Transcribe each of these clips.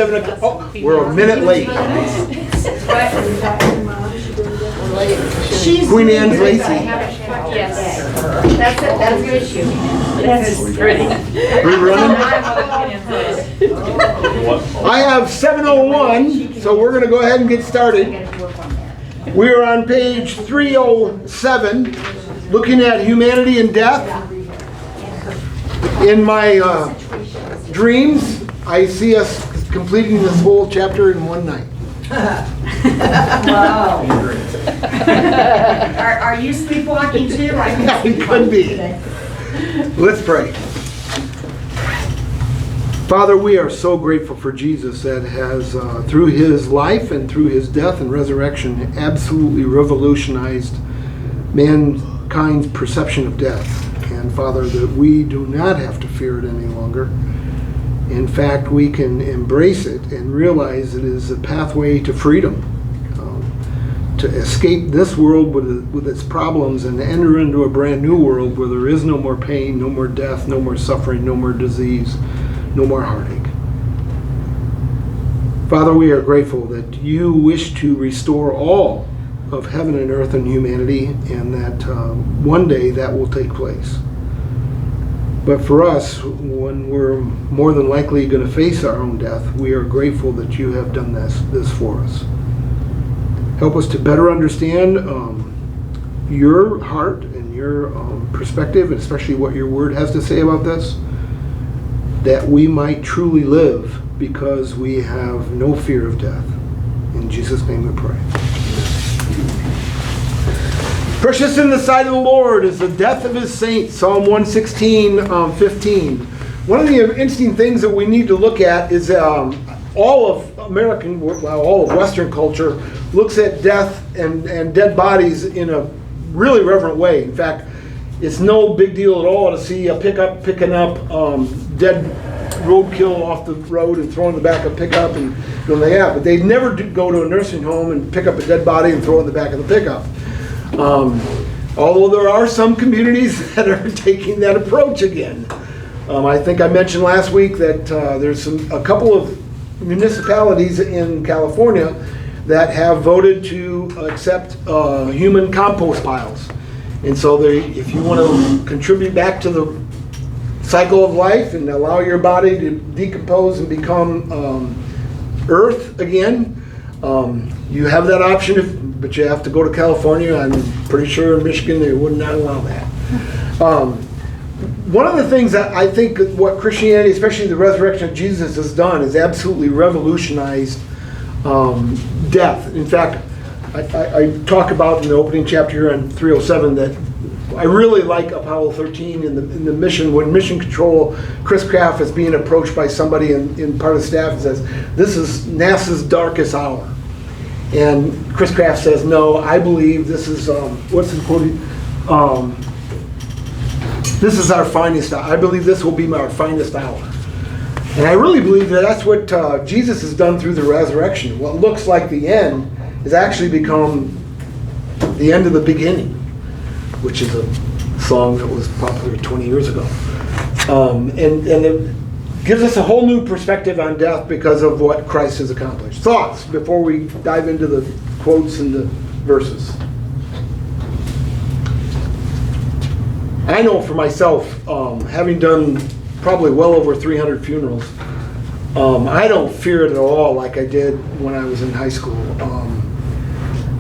Oh, we're a minute late. Queen Anne's Lacey. Yes. That's it. That's your issue. That's pretty. We running? I have 701, so we're going to go ahead and get started. We are on page 307, looking at humanity and death. In my dreams, I see us completing this whole chapter in one night. Wow. Are you sleepwalking too? It could be. Let's pray. Father, we are so grateful for Jesus that has, through his life and through his death and resurrection, absolutely revolutionized mankind's perception of death. And Father, that we do not have to fear it any longer. In fact, we can embrace it and realize it is a pathway to freedom, to escape this world with its problems and enter into a brand new world where there is no more pain, no more death, no more suffering, no more disease, no more heartache. Father, we are grateful that you wish to restore all of heaven and earth and humanity, and that one day that will take place. But for us, when we're more than likely going to face our own death, we are grateful that you have done this for us. Help us to better understand your heart and your perspective, and especially what your word has to say about this, that we might truly live because we have no fear of death. In Jesus' name we pray. Precious in the sight of the Lord is the death of his saints, Psalm 116:15. One of the interesting things that we need to look at is all of Western culture looks at death and dead bodies in a really reverent way. In fact, it's no big deal at all to see a pickup picking up dead roadkill off the road and throwing in the back of a pickup, and they have. But they never go to a nursing home and pick up a dead body and throw it in the back of the pickup. Although there are some communities that are taking that approach again. I think I mentioned last week that there's a couple of municipalities in California that have voted to accept human compost piles. And so if you want to contribute back to the cycle of life and allow your body to decompose and become earth again, you have that option, but you have to go to California. I'm pretty sure in Michigan they would not allow that. One of the things that I think what Christianity, especially the resurrection of Jesus, has done is absolutely revolutionized death. In fact, I talk about in the opening chapter here on 307 that I really like Apollo 13 in the mission, when Mission Control, Chris Kraft is being approached by somebody in part of the staff and says, this is NASA's darkest hour. And Chris Kraft says, no, I believe this is, what's the quote? This is our finest hour. I believe this will be our finest hour. And I really believe that that's what Jesus has done through the resurrection. What looks like the end has actually become the end of the beginning, which is a song that was popular 20 years ago. And it gives us a whole new perspective on death because of what Christ has accomplished. Thoughts before we dive into the quotes and the verses? I know for myself, having done probably well over 300 funerals, I don't fear it at all like I did when I was in high school.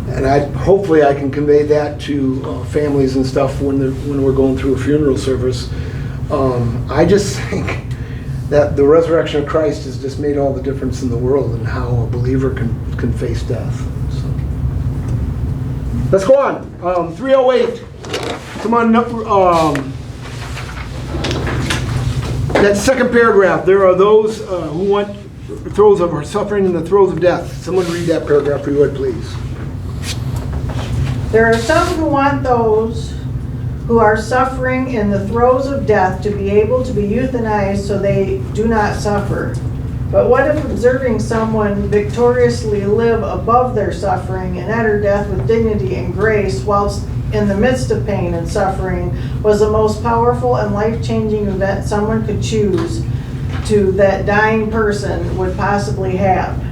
And hopefully I can convey that to families and stuff when we're going through a funeral service. I just think that the resurrection of Christ has just made all the difference in the world and how a believer can face death. So. Let's go on. 308. Come on. That second paragraph. There are those who want throes of suffering and the throes of death. Someone read that paragraph if you would, please. There are some who want those who are suffering in the throes of death to be able to be euthanized so they do not suffer. But what if observing someone victoriously live above their suffering and enter death with dignity and grace whilst in the midst of pain and suffering was the most powerful and life-changing event someone could choose? to that dying person would possibly have.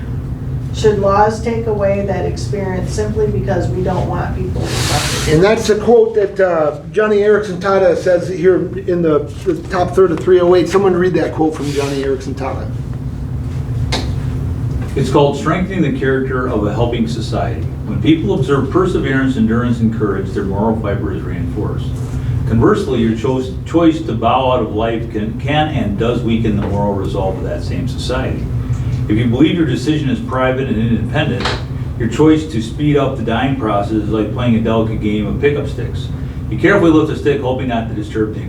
Should laws take away that experience simply because we don't want people to suffer? And that's a quote that Johnny Erickson Tada says here in the top third of 308. Someone read that quote from Johnny Erickson Tada. It's called strengthening the character of a helping society. When people observe perseverance, endurance, and courage, their moral fiber is reinforced. Conversely, your choice to bow out of life can and does weaken the moral resolve of that same society. If you believe your decision is private and independent, your choice to speed up the dying process is like playing a delicate game of pickup sticks. You carefully lift a stick, hoping not to disturb the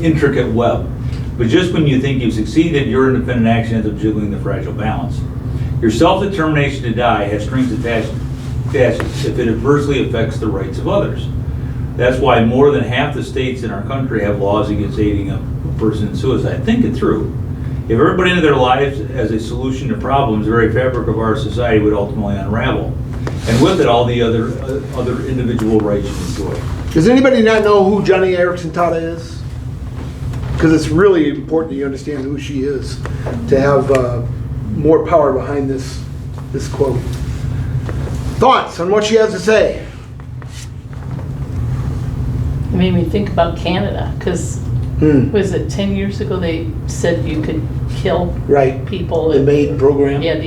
intricate web. But just when you think you've succeeded, your independent action ends up jiggling the fragile balance. Your self-determination to die has strings attached if it adversely affects the rights of others. That's why more than half the states in our country have laws against aiding a person in suicide. Think it through. If everybody into their lives as a solution to problems, the very fabric of our society would ultimately unravel. And with it, all the other individual rights you enjoy. Does anybody not know who Johnny Erickson Tada is? Because it's really important that you understand who she is to have more power behind this quote. Thoughts on what she has to say? It made me think about Canada, because was it 10 years ago they said you could kill Right. people? The MAID program? Yeah,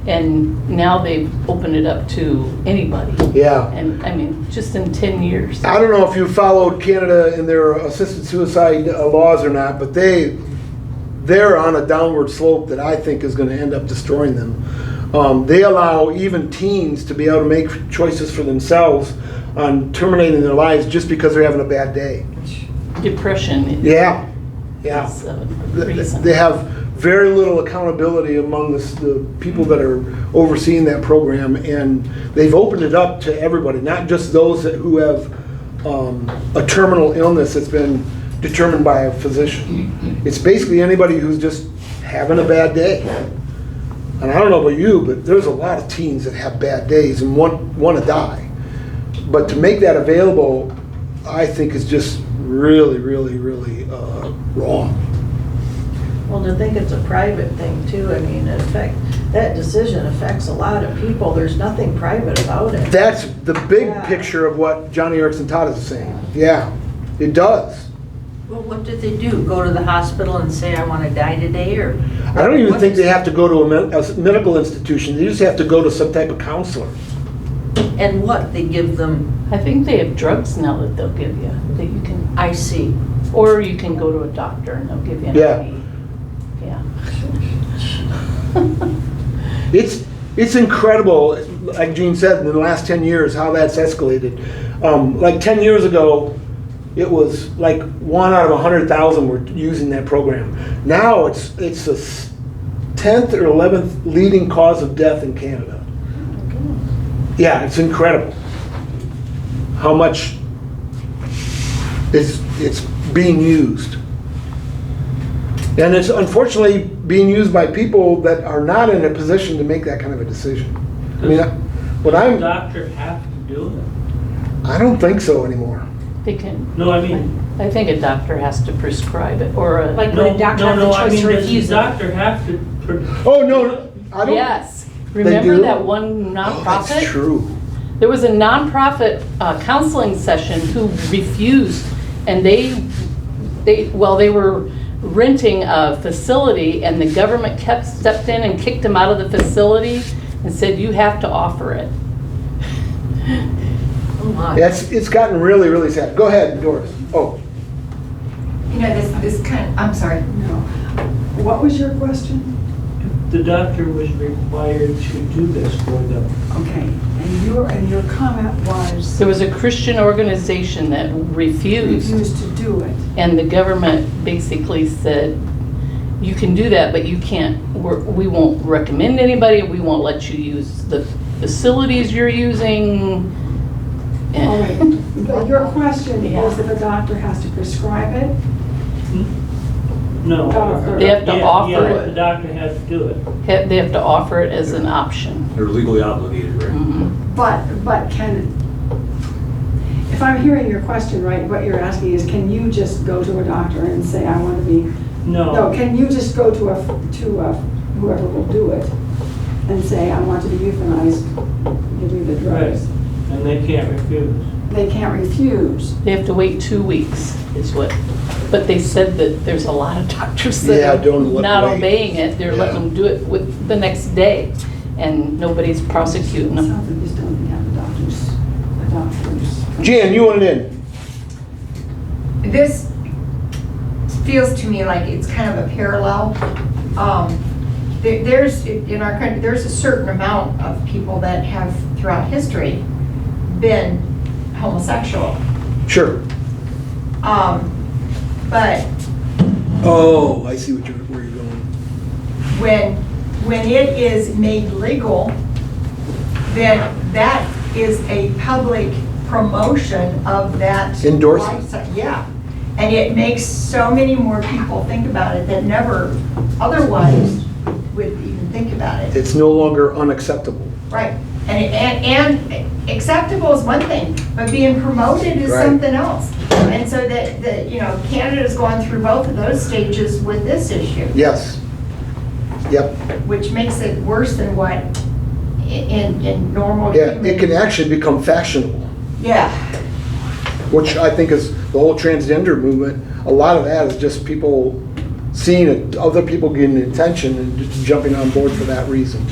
and now they've opened it up to anybody. Yeah. And I mean, just in 10 years. I don't know if you followed Canada in their assisted suicide laws or not, but they're on a downward slope that I think is going to end up destroying them. They allow even teens to be able to make choices for themselves on terminating their lives just because they're having a bad day. Depression. Yeah. Is a reason. They have very little accountability among the people that are overseeing that program, and they've opened it up to everybody, not just those who have a terminal illness that's been determined by a physician. It's basically anybody who's just having a bad day. And I don't know about you, but there's a lot of teens that have bad days and want to die. But to make that available, I think is just really, really, really wrong. Well, to think it's a private thing too, I mean, that decision affects a lot of people. There's nothing private about it. That's the big Yeah. picture of what Johnny Erickson Todd is saying. Yeah, it does. Well, what did they do? Go to the hospital and say, I want to die today, or? I don't even think they have to go to a medical institution. They just have to go to some type of counselor. And what? They give them, I think they have drugs now that they'll give you, that you can, I see. or you can go to a doctor and they'll give you an Yeah. IV. Yeah. It's incredible, like Gene said, in the last 10 years, how that's escalated. Like 10 years ago, it was like 1 out of 100,000 were using that program. Now it's the 10th or 11th leading cause of death in Canada. Yeah, it's incredible how much it's being used. And it's unfortunately being used by people that are not in a position to make that kind of a decision. I mean, Does the doctor have to do it? I don't think so anymore. They can, No, I mean, I think a doctor has to prescribe it, or a. Like no, when a doctor no, has no, the I choice mean, to does the refuse it. doctor have to? Oh, no, I don't. Yes. Remember do? that one Oh, that's nonprofit? true. There was a nonprofit counseling session who refused, and they were renting a facility, and the government stepped in and kicked them out of the facility and said, you have to offer it. Oh my. It's gotten really, really sad. Go ahead, Doris. Oh, You know, this kind of, I'm sorry. No. What was your question? The doctor was required to do this for them. Okay, and your comment was There was a Christian organization that refused, refused to do it. and the government basically said, you can do that, but you can't, we won't recommend anybody, we won't let you use the facilities you're using. All right, but your question Yeah. is if a doctor has to prescribe it? No. They have to offer Yeah, it. the doctor has to do it. They have to offer it as an option. They're legally obligated, right? Mhm. But can, if I'm hearing your question right, what you're asking is, can you just go to a doctor and say, I want to be No, No. can you just go to whoever will do it and say, I want to be euthanized, give me the drugs? And they can't refuse. They can't refuse. They have to wait 2 weeks is what, but they said that there's a lot of doctors Yeah, that don't are let- not wait. obeying it. They're letting them do it with the next day and nobody's prosecuting them. Sounds like we still don't have the doctors. Jan, you wanted in? This feels to me like it's kind of a parallel. There's, in our country, there's a certain amount of people that have throughout history been homosexual. Sure. But Oh, I see where you're going. when it is made legal, then that is a public promotion of that. Endorsement. lifestyle. Yeah, and it makes so many more people think about it that never otherwise would even think about it. It's no longer unacceptable. Right, and acceptable is one thing, but being promoted is Right. something else. And so that, you know, Canada's gone through both of those stages with this issue. Yes. Yep. Which makes it worse than what in normal Yeah, human. it can actually become fashionable, Yeah, which I think is the whole transgender movement. A lot of that is just people seeing it, other people getting attention and just jumping on board for that reason.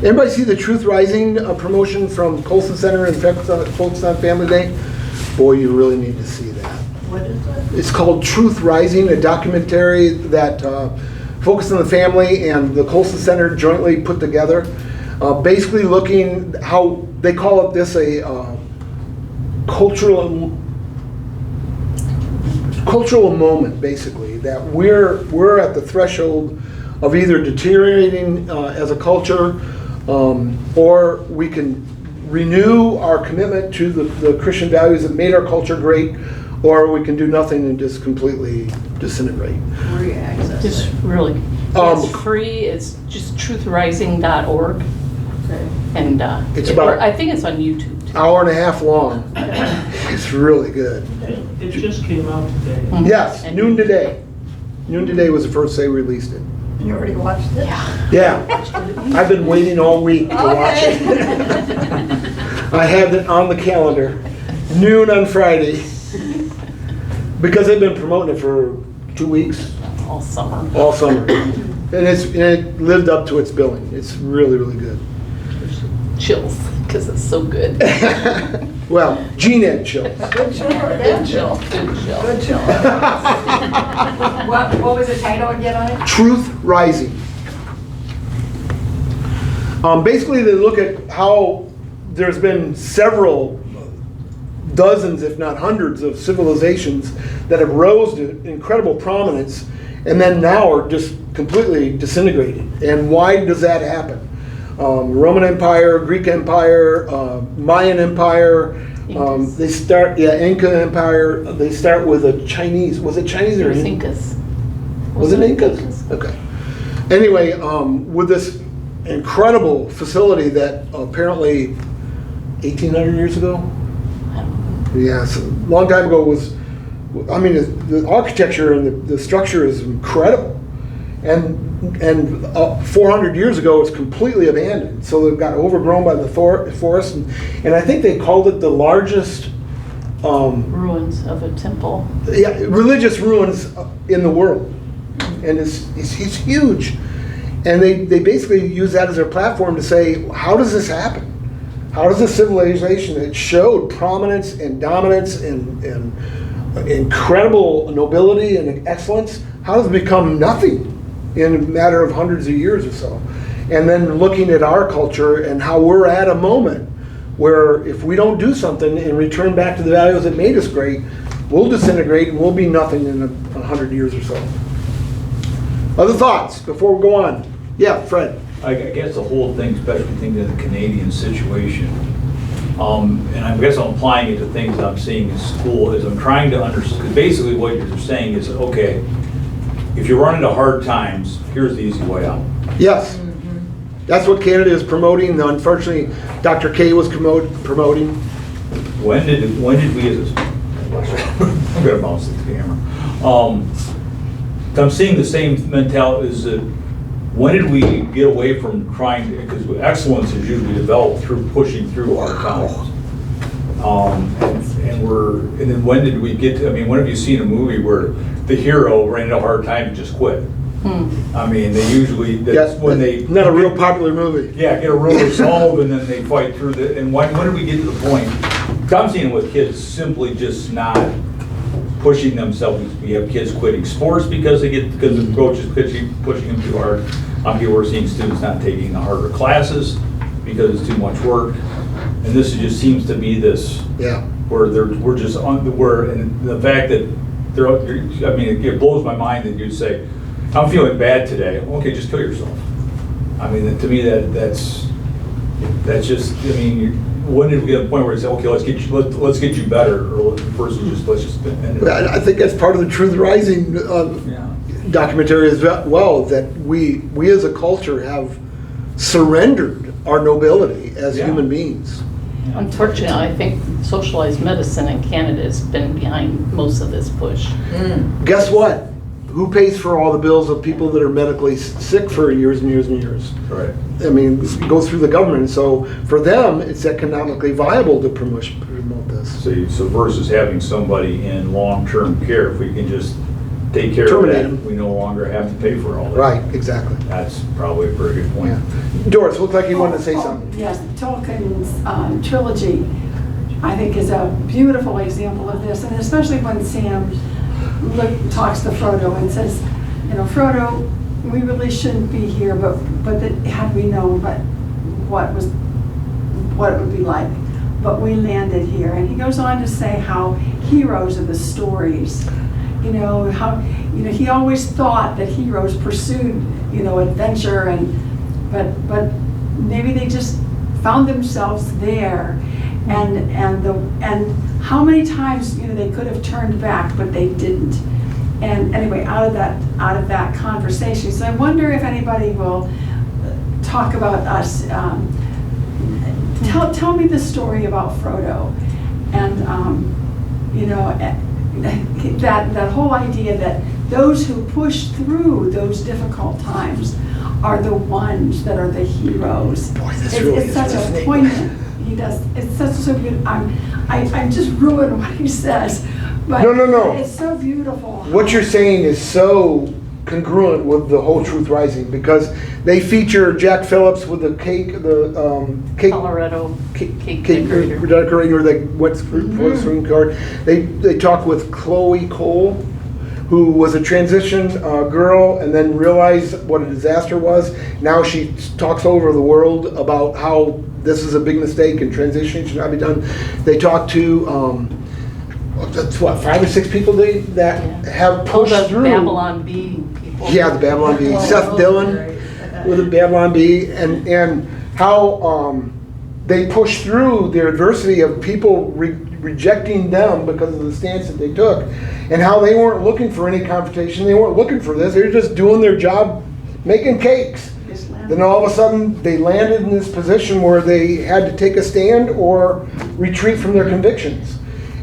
Anybody see the Truth Rising promotion from Colson Center and Focus on Family Day? Boy, you really need to see that. What is it? It's called Truth Rising, a documentary that focused on the family and the Colson Center jointly put together. Basically looking how, they call it this a cultural moment, basically, that we're at the threshold of either deteriorating as a culture, or we can renew our commitment to the Christian values that made our culture great, or we can do nothing and just completely disintegrate. Where you access It's it? really, Um, it's free, it's just truthrising.org. Okay. And It's about- I think it's on YouTube too. Hour and a half long. It's really good. It just came out today. Mhm. Yes, And- noon today. Noon today was the first day we released it. you already watched it? Yeah, I've been waiting all week to watch it. I have it on the calendar, noon on Friday, because they've been promoting it for 2 weeks, All summer. all summer. And it lived up to its billing. It's really, really good. Chills, because it's so good. Well, Gene had chills. Good show, Good bad chill, show? good chill. Good show. What was the title again on it? Truth Rising. Basically, they look at how there's been several dozens, if not hundreds, of civilizations that have rose to incredible prominence and then now are just completely disintegrated. And why does that happen? Roman Empire, Greek Empire, Mayan Empire, Incas. Inca Empire, they start with a Chinese, was it Chinese It or was Inca? Incas. Was it Incas? Okay. Anyway, with this incredible facility that apparently 1,800 years ago, I don't know. yeah, so a long time ago was, I mean, the architecture and the structure is incredible. And 400 years ago, it's completely abandoned. So it got overgrown by the forest. And I think they called it the largest Ruins of a temple. religious ruins in the world. And it's huge. And they basically use that as their platform to say, how does this happen? How does this civilization that showed prominence and dominance and incredible nobility and excellence, how does it become nothing in a matter of hundreds of years or so? And then looking at our culture and how we're at a moment where if we don't do something and return back to the values that made us great, we'll disintegrate and we'll be nothing in 100 years or so. Other thoughts before we go on? Yeah, Fred. I guess the whole thing, especially thinking of the Canadian situation, and I guess I'm applying it to things I'm seeing in school, is I'm trying to understand, because basically what you're saying is, okay, if you run into hard times, here's the easy way out. Yes. That's what Canada is promoting. Unfortunately, Dr. K was promoting. When did we as a, I'm gonna bounce the camera. I'm seeing the same mentality. Is that when did we get away from trying to, because excellence is usually developed through pushing through hard times. And then when did we get to, I mean, when have you seen a movie where the hero ran into a hard time and just quit? I mean, they usually, that's when they. Not a real popular movie. Yeah, get a real resolve and then they fight through the, and when did we get to the point? I'm seeing with kids simply just not pushing themselves. We have kids quitting sports because the coach is pushing them too hard. We're seeing students not taking the harder classes because it's too much work. And this just seems to be this, where we're just on the word, and the fact that I mean, it blows my mind that you'd say, I'm feeling bad today. Okay, just kill yourself. I mean, to me, that's just, I mean, when did we get to the point where we say, okay, let's get you better, or versus let's just end it. I think that's part of the Truth Rising documentary as well, that we as a culture have surrendered our nobility as human beings. Unfortunately, I think socialized medicine in Canada has been behind most of this push. Guess what? Who pays for all the bills of people that are medically sick for years and years and years? Right. I mean, it goes through the government. So for them, it's economically viable to promote this. So versus having somebody in long-term care, if we can just take care Terminate of that, them. we no longer have to pay for all that. Right, exactly. That's probably a very good point. Doris, looked like you wanted to say something. Yes, Tolkien's trilogy, I think, is a beautiful example of this, and especially when Sam talks to Frodo and says, you know, Frodo, we really shouldn't be here, but had we known what it would be like, but we landed here. And he goes on to say how heroes are the stories. You know, how, you know, he always thought that heroes pursued, you know, adventure, but maybe they just found themselves there, and how many times, you know, they could have turned back, but they didn't. And anyway, out of that conversation, so I wonder if anybody will talk about us. Tell me the story about Frodo, and you know, that whole idea that those who push through those difficult times are the ones that are the heroes. Boy, this It's such a poignant. He does. It's such so beautiful. I just ruined what he says, but No. it's so beautiful. What you're saying is so congruent with the whole Truth Rising, because they feature Jack Phillips with the cake, Colorado cake decorator that went through the Supreme Court. They talk with Chloe Cole, who was a transition girl and then realized what a disaster was. Now she talks over the world about how this is a big mistake and transition should not be done. They talk to that's what, 5 or 6 people that have pushed through. Babylon Bee people. Yeah, the Babylon Bee. Seth Dillon with the Babylon Bee, and how they push through the adversity of people rejecting them because of the stance that they took, and how they weren't looking for any confrontation. They weren't looking for this. They were just doing their job, making cakes. Then all of a sudden, they landed in this position where they had to take a stand or retreat from their convictions.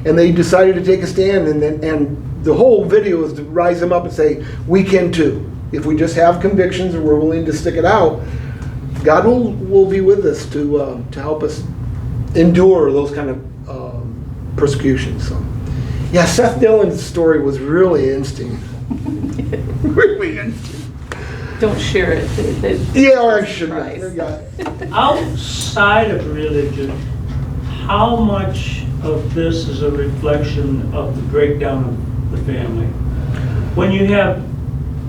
And they decided to take a stand, and the whole video is to rise them up and say, we can too. If we just have convictions and we're willing to stick it out, God will be with us to help us endure those kind of persecutions. So, yeah, Seth Dillon's story was really interesting. Really interesting. Don't share it. Yeah, I should. Outside of religion, how much of this is a reflection of the breakdown of the family? When you have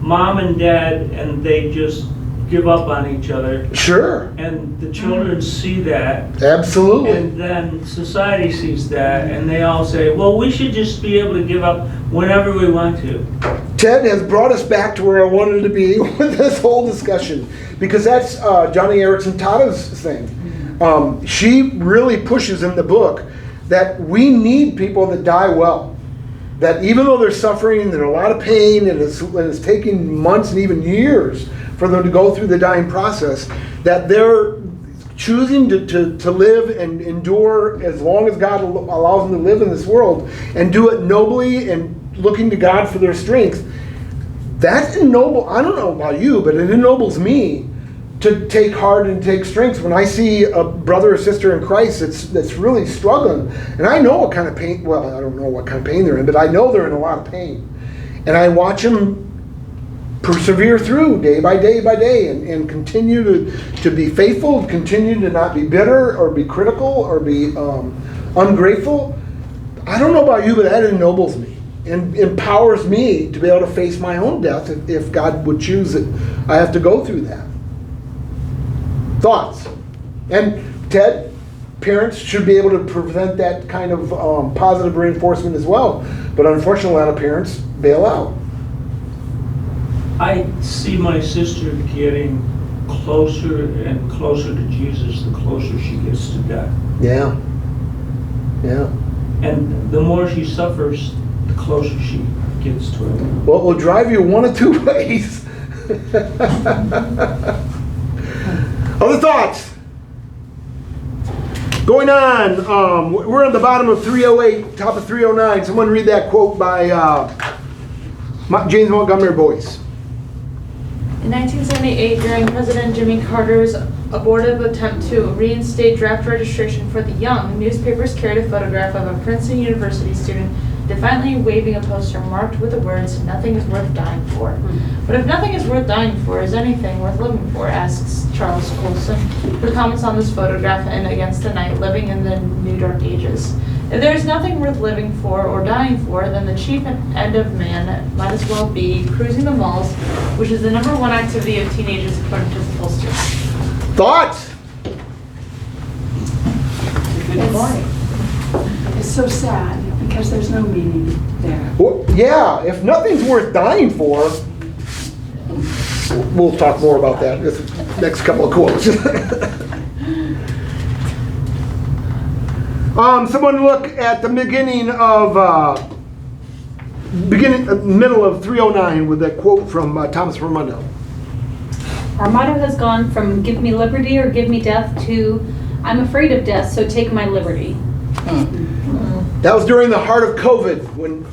mom and dad and they just give up on each other, Sure. and the children see that, Absolutely. and then society sees that, and they all say, well, we should just be able to give up whenever we want to. Ted has brought us back to where I wanted to be with this whole discussion, because that's Johnny Erickson Tada's thing. She really pushes in the book that we need people that die well. That even though they're suffering and they're in a lot of pain and it's taking months and even years for them to go through the dying process, that they're choosing to live and endure as long as God allows them to live in this world, and do it nobly and looking to God for their strength. That I don't know about you, but it ennobles me to take heart and take strength when I see a brother or sister in Christ that's really struggling. And I know what kind of pain, well, I don't know what kind of pain they're in, but I know they're in a lot of pain. And I watch them persevere through day by day by day and continue to be faithful, continue to not be bitter or be critical or be ungrateful. I don't know about you, but that ennobles me and empowers me to be able to face my own death if God would choose it. I have to go through that. Thoughts? And Ted, parents should be able to prevent that kind of positive reinforcement as well. But unfortunately, a lot of parents bail out. I see my sister getting closer and closer to Jesus the closer she gets to death. Yeah. Yeah. And the more she suffers, the closer she gets to him. Well, it will drive you one of two ways. Other thoughts? Going on, we're on the bottom of 308, top of 309. Someone read that quote by James Montgomery Boyce. In 1978, during President Jimmy Carter's abortive attempt to reinstate draft registration for the young, newspapers carried a photograph of a Princeton University student defiantly waving a poster marked with the words, "Nothing is worth dying for." But if nothing is worth dying for, is anything worth living for? Asks Charles Colson, who comments on this photograph in Against the Night, Living in the New Dark Ages. If there is nothing worth living for or dying for, then the chief end of man might as well be cruising the malls, which is the #1 activity of teenagers according to the pollsters. Thoughts? It's so sad because there's no meaning there. Well, yeah, if nothing's worth dying for, we'll talk more about that in the next couple of quotes. Someone look at the beginning of middle of 309 with that quote from Thomas Raimondo. Our motto has gone from "Give me liberty or give me death" to "I'm afraid of death, so take my liberty." That was during the heart of COVID when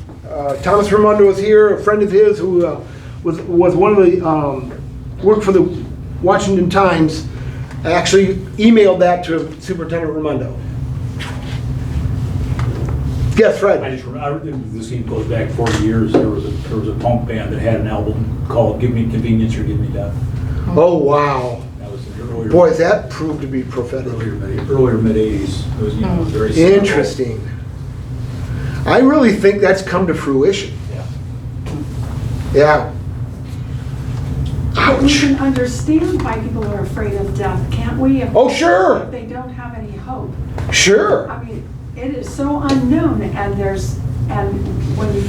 Thomas Raimondo was here, a friend of his who was one of the worked for the Washington Times. I actually emailed that to Superintendent Raimondo. Yes, Fred. I just remember, this game goes back 40 years. There was a punk band that had an album called "Give Me Convenience or Give Me Death." Oh wow! That was the earlier. Boy, that proved to be prophetic. Earlier mid 80s. It was, very Interesting. I really think that's come to fruition. Yeah. But we can understand why people are afraid of death, can't we? Oh, sure. If they don't have any hope. Sure. I mean, it is so unknown, and when you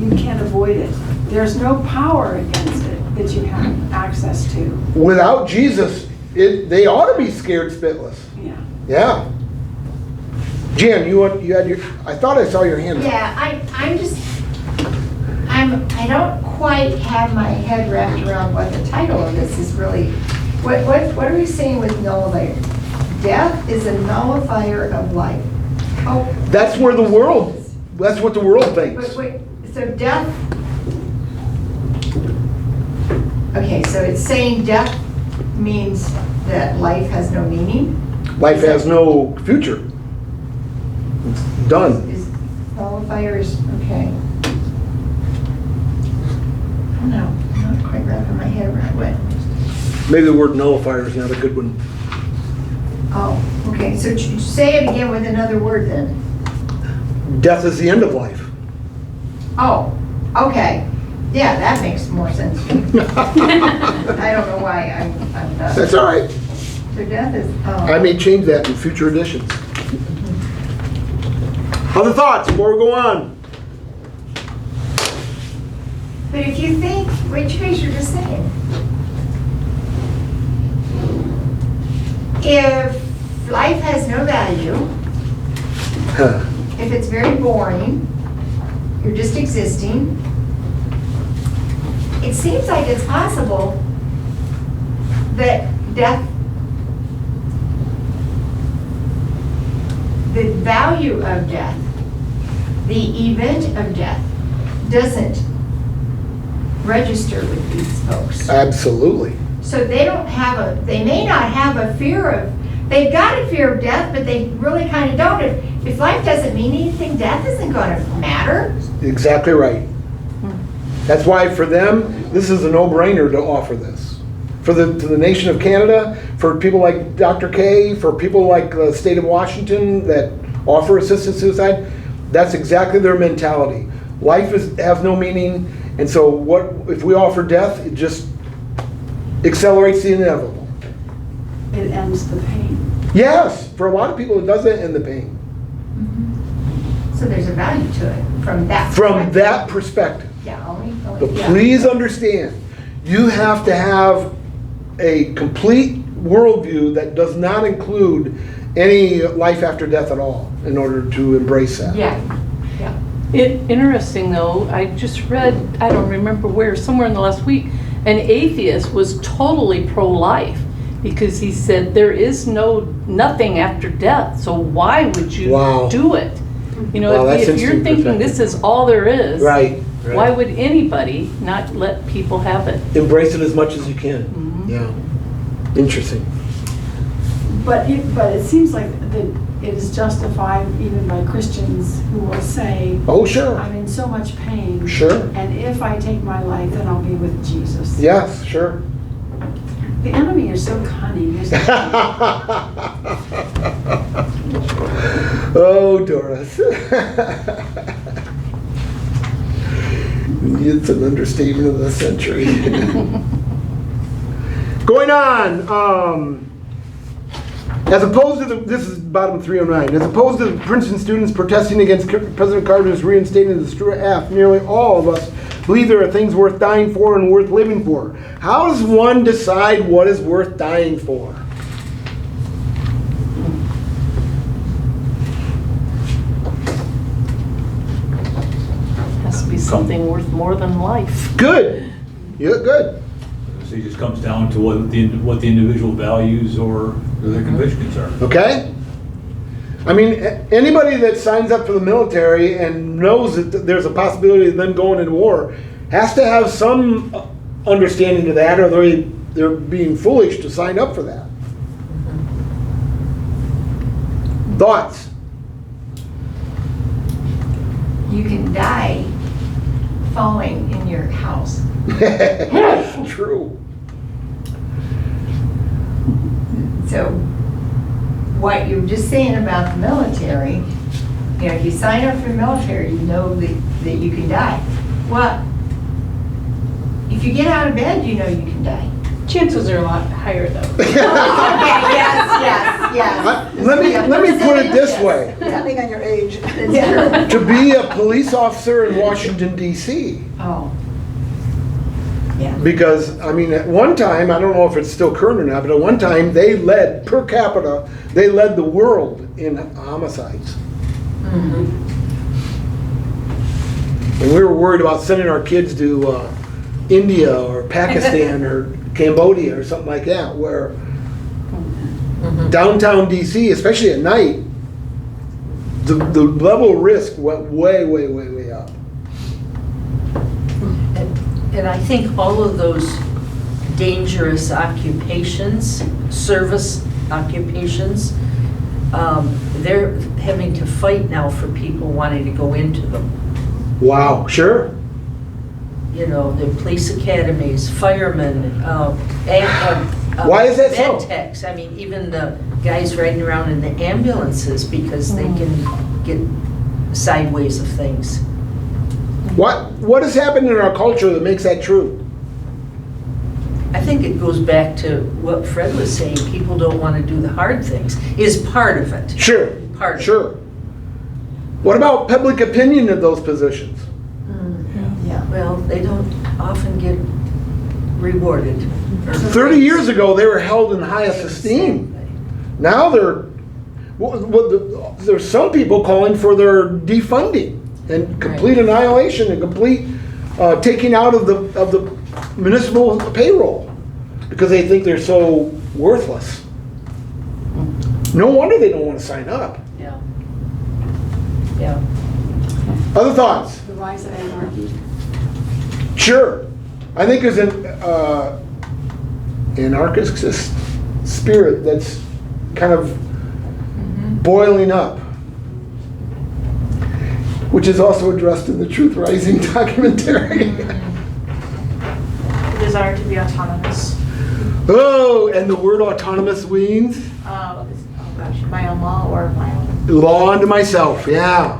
you can't avoid it. There's no power against it that you have access to. Without Jesus, they ought to be scared spitless. Yeah. Yeah. Jan, you had your. I thought I saw your hand up. Yeah, I don't quite have my head wrapped around what the title of this is really. What are we saying with nullifier? Death is a nullifier of life. Oh, That's what the world thinks. but wait, so death. Okay, so it's saying death means that life has no meaning? Life has no future. It's done. Is nullifier is, okay. I don't know, I'm not quite wrapping my head around what. Maybe the word nullifier is not a good one. Oh, okay, so say it again with another word then. Death is the end of life. Oh, okay. Yeah, that makes more sense to me. I don't know why I'm That's all right. So death is, I may change that in future editions. Other thoughts before we go on? But if you think, what you guys were just saying, if life has no value, if it's very boring, you're just existing, it seems like it's possible that death, the value of death, the event of death, doesn't register with these folks. Absolutely. So they don't have they may not have a fear of, they've got a fear of death, but they really kind of don't. If life doesn't mean anything, death isn't going to matter. Exactly right. That's why for them, this is a no-brainer to offer this. To the nation of Canada, for people like Dr. K, for people like the state of Washington that offer assisted suicide, that's exactly their mentality. Life has no meaning, and so what if we offer death? It just accelerates the inevitable. It ends the pain. Yes, for a lot of people, it doesn't end the pain. So there's a value to it from that From perspective. that perspective. Yeah, But yeah. please understand, you have to have a complete worldview that does not include any life after death at all in order to embrace that. Yeah. Interesting though, I just read, I don't remember where, somewhere in the last week, an atheist was totally pro-life because he said there is nothing after death, so why would you Wow. do it? You Wow, know, that's if you're interesting thinking this is all there is, Right. why would anybody not let people have it? Embrace it as much as you can. Mhm. Yeah. Interesting. But it seems like that it is justified even by Christians who will say, Oh, sure. I'm in so much pain. Sure. And if I take my life, then I'll be with Jesus. Yes, sure. The enemy is so cunning, isn't he? Oh, Doris. It's an understatement of the century. Going on, as opposed to this is bottom 309, as opposed to the Princeton students protesting against President Carter's reinstating of the Stewart Act, nearly all of us believe there are things worth dying for and worth living for. How does one decide what is worth dying for? Has to be something worth more than life. Good. Yeah, good. So it just comes down to what the individual values or their convictions are. Okay? I mean, anybody that signs up for the military and knows that there's a possibility of them going into war has to have some understanding of that, or they're being foolish to sign up for that. Thoughts? You can die falling in your house. True. So what you're just saying about the military, you know, if you sign up for the military, you know that you can die. Well, if you get out of bed, you know you can die. Chances are a lot higher though. Okay, yes. Let me put it this way. Depending on your age. Yeah. To be a police officer in Washington, D.C., Oh. Yeah. because, I mean, at one time, I don't know if it's still current or not, but at one time, they led, per capita, they led the world in homicides. And we were worried about sending our kids to India or Pakistan or Cambodia or something like that, where downtown DC, especially at night, the level of risk went way, way, way, way up. And I think all of those dangerous occupations, service occupations, they're having to fight now for people wanting to go into them. Wow, sure. You know, the police academies, firemen, Why is that so? med techs. I mean, even the guys riding around in the ambulances because they can get sideways of things. What has happened in our culture that makes that true? I think it goes back to what Fred was saying, people don't want to do the hard things, is part of it. Sure, Part of sure. What about public opinion of those positions? Yeah. Well, they don't often get rewarded. or 30 years praised. ago, they were held in highest esteem. Now there's some people calling for their defunding and complete annihilation and complete taking out of the municipal payroll because they think they're so worthless. No wonder they don't want to sign up. Yeah. Yeah. Other thoughts? The rise of anarchy. Sure. I think there's an anarchist spirit that's kind of boiling up, which is also addressed in the Truth Rising documentary. The desire to be autonomous. Oh, and the word autonomous means? Oh gosh, my own law or my own. Law unto myself, yeah.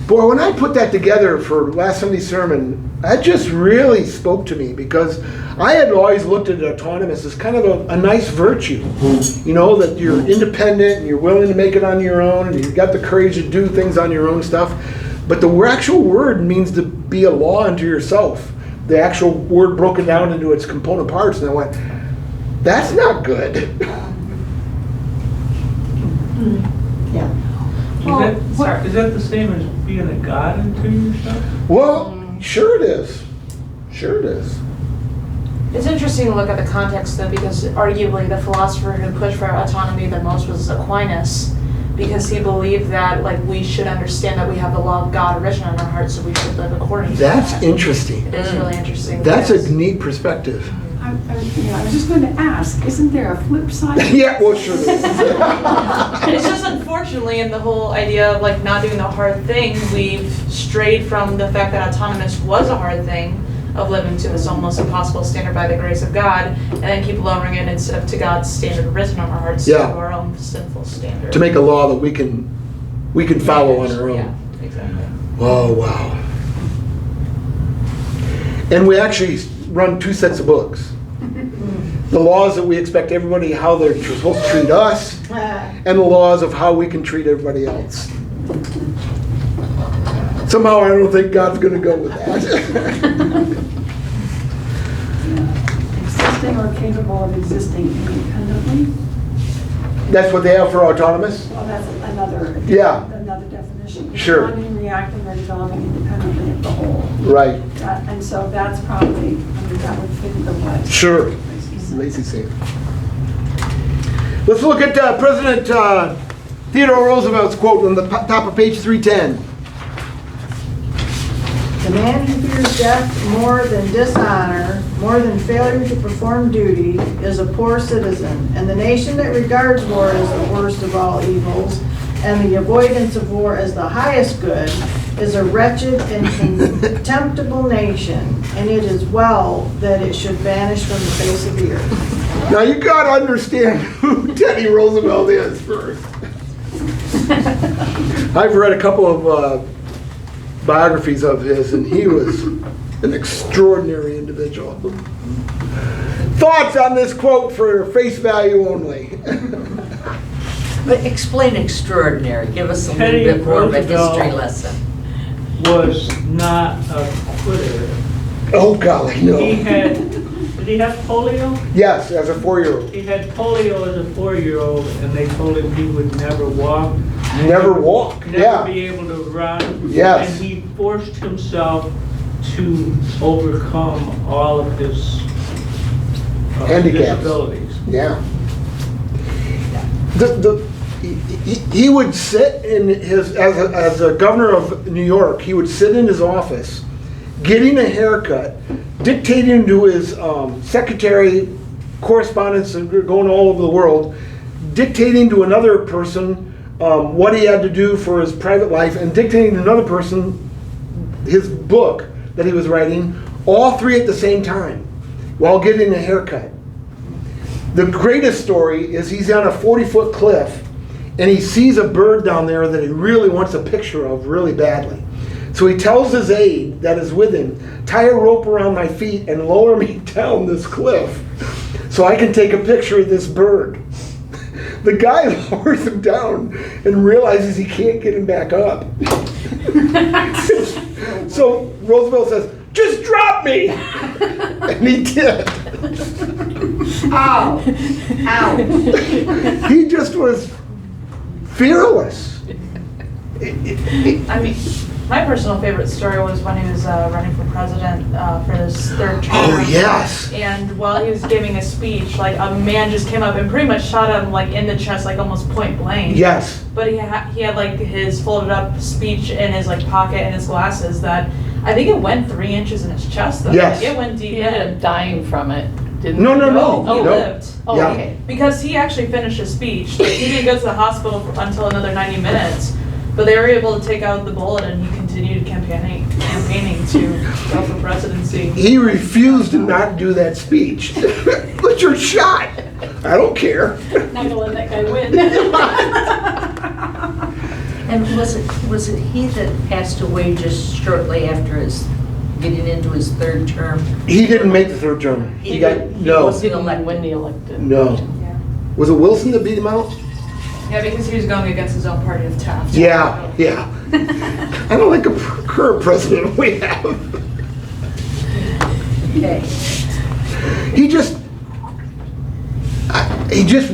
Boy, when I put that together for last Sunday's sermon, that just really spoke to me, because I had always looked at autonomous as kind of a nice virtue. You know, that you're independent and you're willing to make it on your own and you've got the courage to do things on your own stuff. But the actual word means to be a law unto yourself. The actual word broken down into its component parts. And I went, that's not good. Yeah. Is that the same as being a god unto yourself? Well, sure it is. Sure it is. It's interesting to look at the context though, because arguably the philosopher who pushed for autonomy the most was Aquinas, because he believed that like we should understand that we have the law of God written on our hearts, so we should live according to That's that. interesting. It is really interesting. That's because- a neat perspective. I was just going to ask, isn't there a flip side? Yeah, well, sure there is. It's just unfortunately in the whole idea of like not doing the hard thing, we've strayed from the fact that autonomous was a hard thing of living to this almost impossible standard by the grace of God, and then keep lowering it instead of to God's standard written on our hearts Yeah. to our own sinful standard. To make a law that we can follow on our own. Yeah, exactly. Oh, wow. And we actually run 2 sets of books. The laws that we expect everybody, how they're supposed to treat us, and the laws of how we can treat everybody else. Somehow I don't think God's going to go with that. Existing or capable of existing independently? That's what they have for autonomous? Well, that's another. Yeah. Another definition. Sure. Responding, reacting, or developing independently of the whole. Right. And so that's probably, that would fit into what. Sure. Lazy said. Let's look at President Theodore Roosevelt's quote on the top of page 310. The man who fears death more than dishonor, more than failure to perform duty, is a poor citizen, and the nation that regards war as the worst of all evils, and the avoidance of war as the highest good, is a wretched and contemptible nation, and it is well that it should vanish from the face of the earth. Now you gotta understand who Teddy Roosevelt is first. I've read a couple of biographies of his, and he was an extraordinary individual. Thoughts on this quote for face value only? But explain extraordinary. Give us a little Teddy bit more of a Roosevelt history lesson. Was not a quitter. Oh golly, no. Did he have polio? Yes, as a 4-year-old. He had polio as a 4-year-old, and they told him he would never walk. Never walk, Never yeah. be able to run. Yes. And he forced himself to overcome all of his Handicaps. disabilities. Yeah. He would sit in his, as a governor of New York, he would sit in his office, getting a haircut, dictating to his secretary, correspondence going all over the world, dictating to another person what he had to do for his private life, and dictating to another person his book that he was writing, all 3 at the same time, while getting a haircut. The greatest story is he's on a 40-foot cliff, and he sees a bird down there that he really wants a picture of really badly. So he tells his aide that is with him, tie a rope around my feet and lower me down this cliff so I can take a picture of this bird. The guy lowers him down and realizes he can't get him back up. So Roosevelt says, "Just drop me!" And he did. Ow, ow. He just was fearless. I mean, my personal favorite story was when he was running for president for his 3rd term. Oh, yes. And while he was giving a speech, like a man just came up and pretty much shot him like in the chest, like almost point blank. Yes. But he had like his folded up speech in his like pocket and his glasses that I think it went 3 inches in his chest though. Yes. Like, it went deep He ended in. up dying from it, didn't No, he? no, no. He no. lived. Oh, Yeah. okay. Because he actually finished his speech. Like, he didn't go to the hospital until another 90 minutes. But they were able to take out the bullet and he continued campaigning to go for presidency. He refused to not do that speech. But you're shot. I don't care. Not gonna let that guy win. And was it he that passed away just shortly after his, getting into his third term? He didn't make the third term. He got, no, wasn't Didn't elected. win the elected. no. Yeah. Was it Wilson that beat him out? Yeah, because he was going against his own party of Taft. Yeah, yeah. I don't like the current president we have. Okay. He just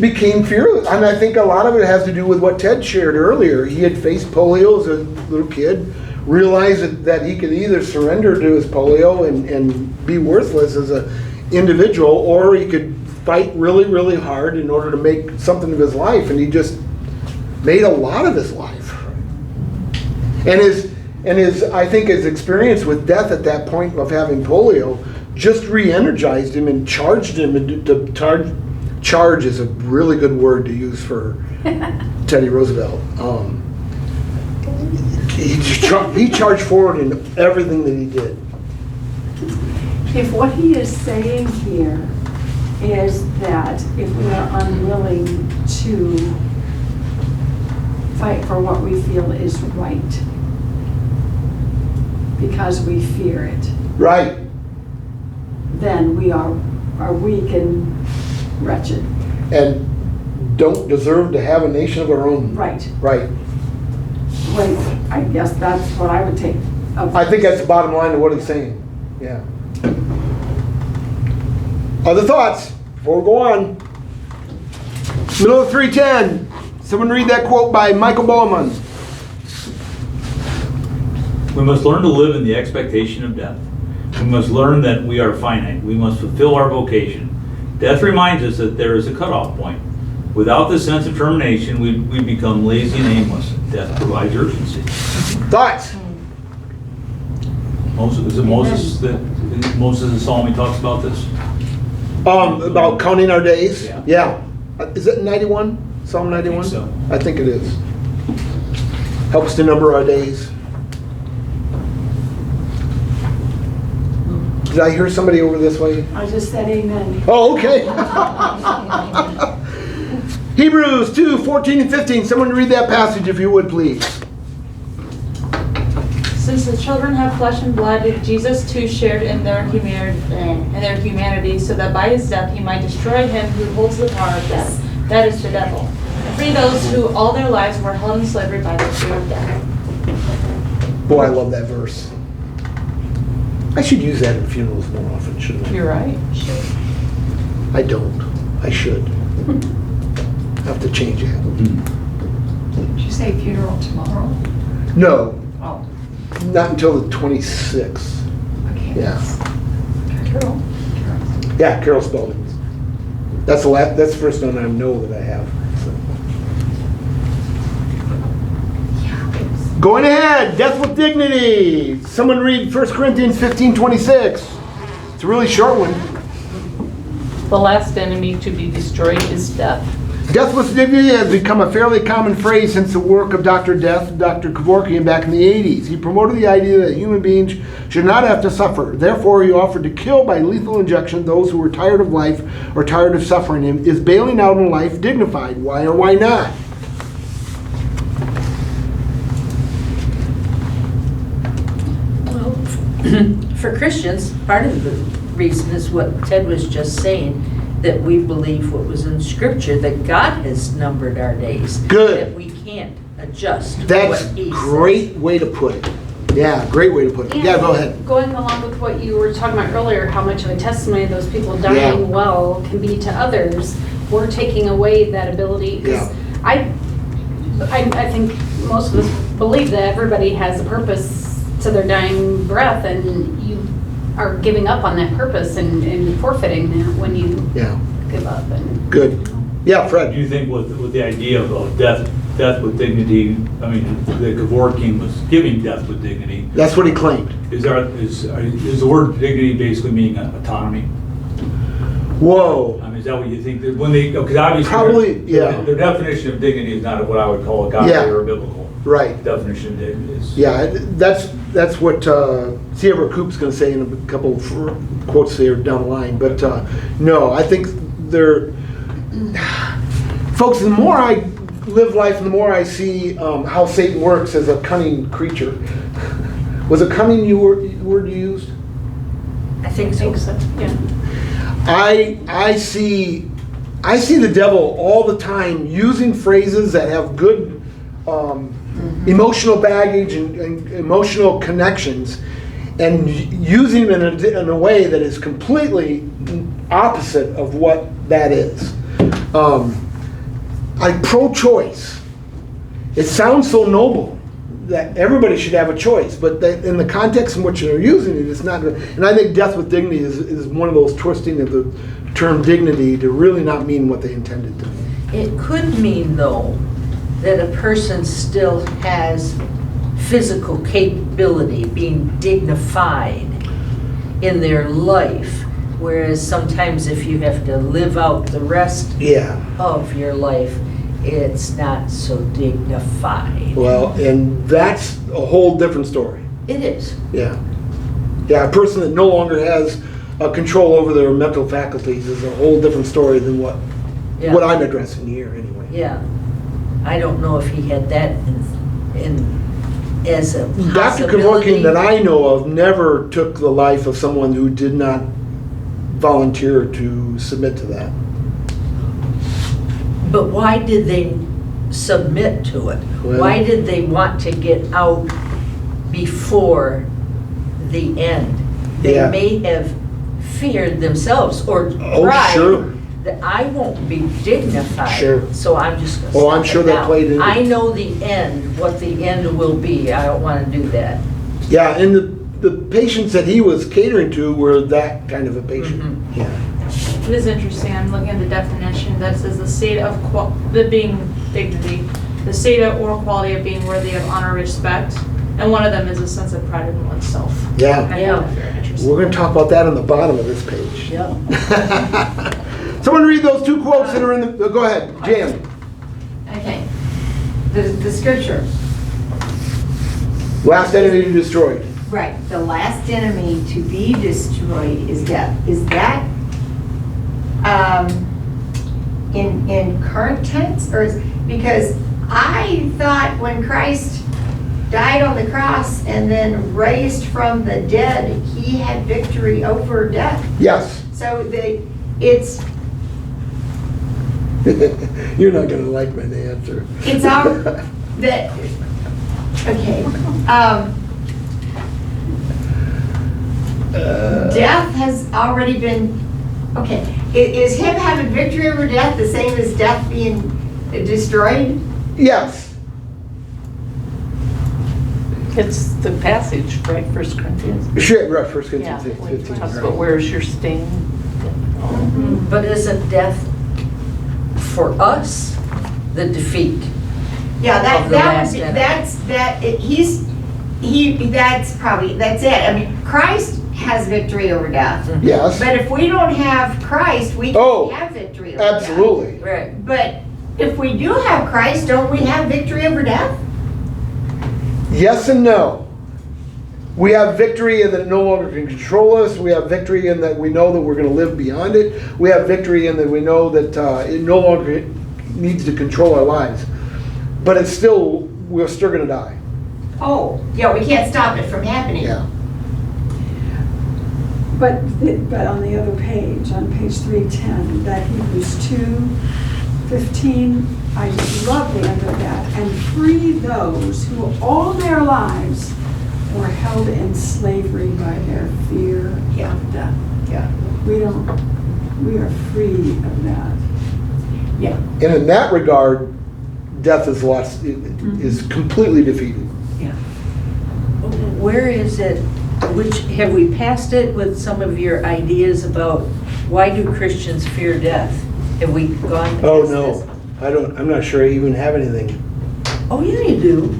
became fearless. And I think a lot of it has to do with what Ted shared earlier. He had faced polio as a little kid, realized that he could either surrender to his polio and be worthless as an individual, or he could fight really, really hard in order to make something of his life. And he just made a lot of his life. And his I think his experience with death at that point of having polio just re-energized him and charged him to charge is a really good word to use for Teddy Roosevelt. He charged forward in everything that he did. If what he is saying here is that if we are unwilling to fight for what we feel is right, because we fear it, Right. then we are weak and wretched. And don't deserve to have a nation of our own. Right. Right. When, I guess that's what I would take. I think that's the bottom line of what he's saying. Yeah. Other thoughts before we go on? Middle of 310. Someone read that quote by Michael Bowman. We must learn to live in the expectation of death. We must learn that we are finite. We must fulfill our vocation. Death reminds us that there is a cutoff point. Without this sense of termination, we become lazy and aimless. Death provides urgency. Thoughts? Moses, the psalm he talks about this? About counting our days? Yeah. Yeah. Is it 91? Psalm 91? I think so. I think it is. Helps to number our days. Did I hear somebody over this way? I just said amen. Oh, okay. Hebrews 2, 14 and 15. Someone read that passage if you would, please. Since the children have flesh and blood, Jesus too shared in their humanity, so that by his death he might destroy him who holds the power of death, that is the devil, and free those who all their lives were held in slavery by the fear of death. Boy, I love that verse. I should use that in funerals more often, shouldn't I? You're right. I don't. I should. I have to change it. Did you say funeral tomorrow? No, Oh, not until the 26th. okay. Yeah. Carol? Yeah, Carol Spalding's. That's the first one I know that I have. So. Going ahead, death with dignity. Someone read 1 Corinthians 15:26. It's a really short one. The last enemy to be destroyed is death. Death with dignity has become a fairly common phrase since the work of Dr. Death, Dr. Kevorkian back in the 80s. He promoted the idea that human beings should not have to suffer. Therefore, he offered to kill by lethal injection those who were tired of life or tired of suffering. Is bailing out on life dignified? Why or why not? Well, for Christians, part of the reason is what Ted was just saying, that we believe what was in Scripture, that God has numbered our days. Good. That we can't adjust to That's what a He great way to put it. Yeah, great way to put it. Yeah, go ahead. Going along with what you were talking about earlier, how much of a testimony those people dying Yeah. well can be to others, we're taking away that ability. 'Cause I think most of us believe that everybody has a purpose to their dying breath, and you are giving up on that purpose and forfeiting that when you Yeah, give up. And good. Yeah, Do Fred. you think with the idea of death death with dignity, I mean, the Kevorkian was giving death with dignity. That's what he claimed. Is the word dignity basically meaning autonomy? Whoa. I mean, is that what you think? That when they, because obviously. Probably, yeah. Their definition of dignity is not what I would call a godly Yeah. or a biblical. Right. Definition of dignity is. Yeah, that's what Sierra Coop's going to say in a couple of quotes there down the line. But no, I think they're folks. The more I live life, and the more I see how Satan works as a cunning creature. Was it cunning word you used? I think so. Yeah. I see the devil all the time using phrases that have good emotional baggage and emotional connections, and using them in a way that is completely opposite of what that is. Like pro-choice, it sounds so noble that everybody should have a choice, but in the context in which they're using it, it's not. And I think death with dignity is one of those twisting of the term dignity to really not mean what they intended to mean. It could mean, though, that a person still has physical capability, being dignified in their life, whereas sometimes if you have to live out the rest of your life, it's not so dignified. Well, and that's a whole different story. It is. Yeah. Yeah, a person that no longer has control over their mental faculties is a whole different story than what I'm addressing here anyway. Yeah. I don't know if he had that in as a Dr. possibility. Kevorkian that I know of never took the life of someone who did not volunteer to submit to that. But why did they submit to it? Well- Why did they want to get out before the end? They Yeah. may have feared themselves or Oh, pride sure. that I won't be dignified. Sure. So I'm just going to Oh, I'm sure that played into- I know the end, what the end will be. I don't want to do that. Yeah, and the patients that he was catering to were that kind of a patient. Mhm. Yeah. It is interesting, I'm looking at the definition that says the state of the being dignity, the state of or quality of being worthy of honor, respect, and one of them is a sense of pride in oneself. Yeah. And I Yeah. found that very interesting. We're going to talk about that on the bottom of this page. Yeah. Someone read those two quotes that are in the. Go ahead, Jan. Okay. The scripture. Last enemy to destroyed. Right, the last enemy to be destroyed is death. Is that in current tense, or is, because I thought when Christ died on the cross and then raised from the dead, he had victory over death. Yes. So it's You're not going to like my answer. it's our that okay. Death has already been, okay, is him having victory over death the same as death being destroyed? Yes. It's the passage, right, 1 Corinthians? Sure, right, 1 Corinthians Yeah, 15. talks right. about where's your sting. But isn't death for us the defeat? Yeah, Of the last enemy. that's it. I mean, Christ has victory over death. Yes. But if we don't have Christ, we Oh, can't have victory over death. Absolutely. Right. But if we do have Christ, don't we have victory over death? Yes and no. We have victory in that it no longer can control us. We have victory in that we know that we're going to live beyond it. We have victory in that we know that it no longer needs to control our lives. But it's still, we're still going to die. Oh, yeah, we can't stop it from happening. Yeah. But on the other page, on page 310, that Hebrews 2:15, I love the end of that. And free those who all their lives were held in slavery by their fear Yeah. of death. Yeah. We are free of that. Yeah. And in that regard, death is lost, is completely defeated. Where is it, have we passed it with some of your ideas about why do Christians fear death? Have we gone past Oh, this? no. I'm not sure I even have anything. Oh, yeah, you do.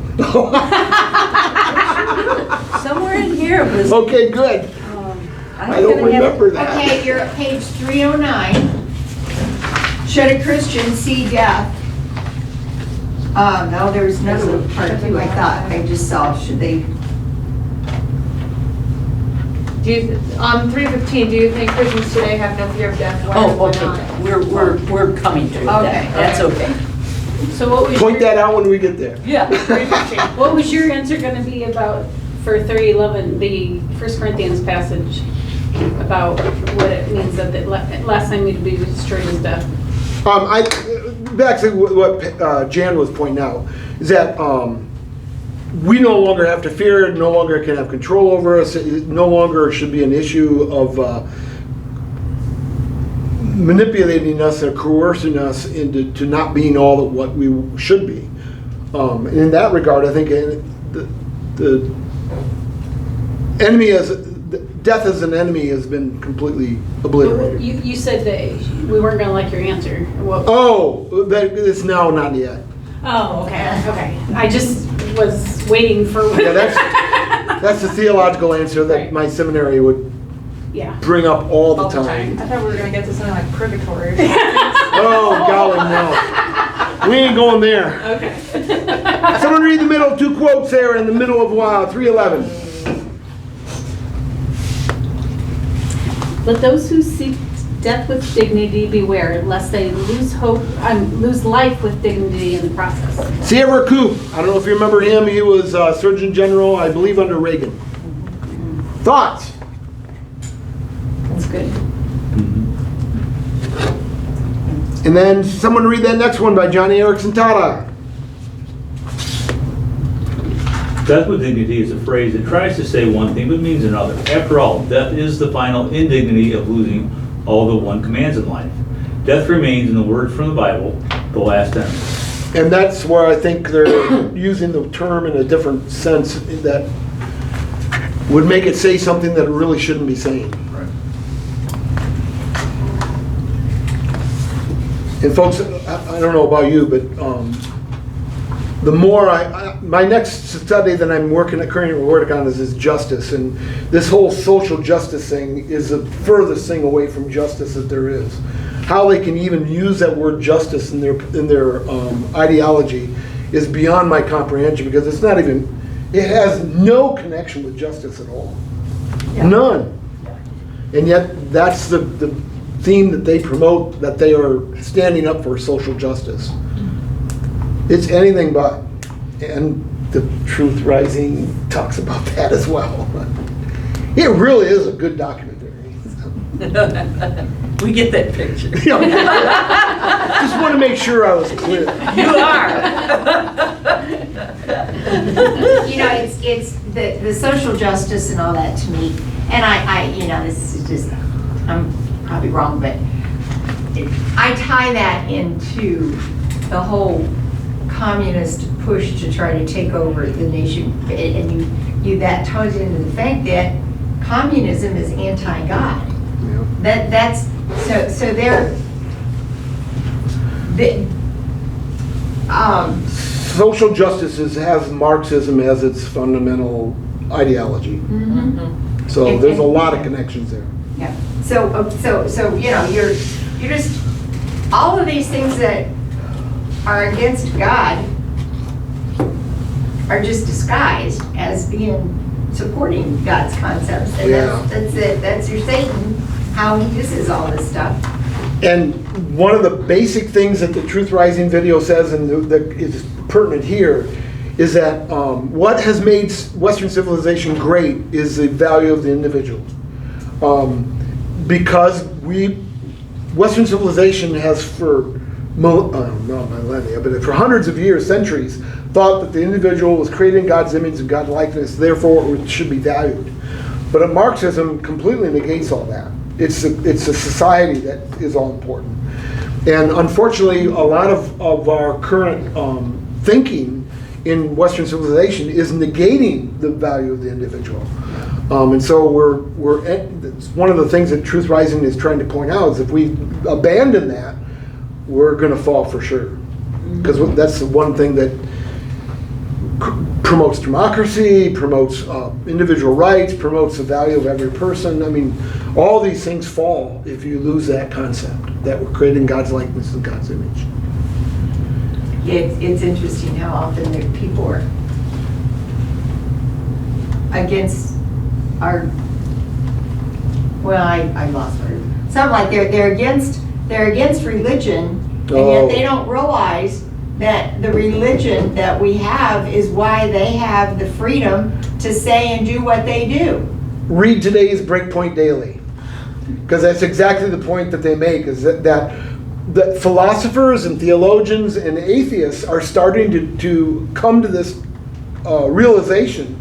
Somewhere in here it was. Okay, good. I don't remember that. Okay, you're at page 309. Should a Christian see death? No, there's another part too, I thought. I just saw, should they? On 315, do you think Christians today have no fear of death? Why or Oh, why okay, not? we're coming to that. Okay, That's okay. So what was Point your, that out when we get there. Yeah. what was your answer gonna be about, for 311, the 1 Corinthians passage, about what it means that the last thing we to be destroyed is death? Actually, what Jan was pointing out is that we no longer have to fear it, no longer can have control over us, it no longer should be an issue of manipulating us or coercing us into not being all that what we should be. And in that regard, I think the enemy death as an enemy has been completely obliterated. You said that we weren't gonna like your answer. What? Oh, it's now not yet. Oh, okay. I just was waiting for. Yeah, that's the theological answer that Right. my seminary would Yeah. bring up all the All the time. I thought we were gonna get to something like purgatory. Oh, golly, no. We ain't going there. Okay. Someone read the middle, 2 quotes there in the middle of 311. Let those who seek death with dignity beware, lest they lose life with dignity in the process. Sierra Coop, I don't know if you remember him, he was Surgeon General, I believe, under Reagan. Thoughts? That's good. And then someone read that next one by Johnny Erickson Tada. Death with dignity is a phrase that tries to say one thing but means another. After all, death is the final indignity of losing all that one commands in life. Death remains, in the words from the Bible, the last enemy. And that's where I think they're using the term in a different sense that would make it say something that it really shouldn't be saying. Right. And folks, I don't know about you, but the more my next study that I'm currently working on is justice, and this whole social justice thing is the furthest thing away from justice that there is. How they can even use that word justice in their ideology is beyond my comprehension, because it's not even, it has no connection with justice at all. Yeah. None. And yet that's the theme that they promote, that they are standing up for social justice. It's anything but. And the Truth Rising talks about that as well. It really is a good documentary. We get that picture. Just want to make sure I was clear. You are. You know, it's the social justice and all that to me, and I this is just, I'm probably wrong, but I tie that into the whole communist push to try to take over the nation, and that ties into the fact that communism is anti-God. Yeah. That's so they're Social justice has Marxism as its fundamental ideology. Mm-hmm. So there's a lot of connections there. Yeah. So you're just all of these things that are against God are just disguised as being supporting God's concepts, and Yeah. that's it. That's your Satan. How he uses all this stuff. And one of the basic things that the Truth Rising video says, and that is pertinent here, is that what has made Western civilization great is the value of the individual. Because Western civilization has for millennia, but for hundreds of years, centuries, thought that the individual was created in God's image and God's likeness, therefore it should be valued. But Marxism completely negates all that. It's a society that is all important. And unfortunately, a lot of our current thinking in Western civilization is negating the value of the individual. And so it's one of the things that Truth Rising is trying to point out is if we abandon that, we're going to fall for sure. Because that's the one thing that promotes democracy, promotes individual rights, promotes the value of every person. I mean, all these things fall if you lose that concept that we're created in God's likeness and God's image. It's interesting how often there people are against our, well, I lost my, something like they're against religion, and yet they don't realize that the religion that we have is why they have the freedom to say and do what they do. Read today's Breakpoint Daily, because that's exactly the point that they make, is that philosophers and theologians and atheists are starting to come to this realization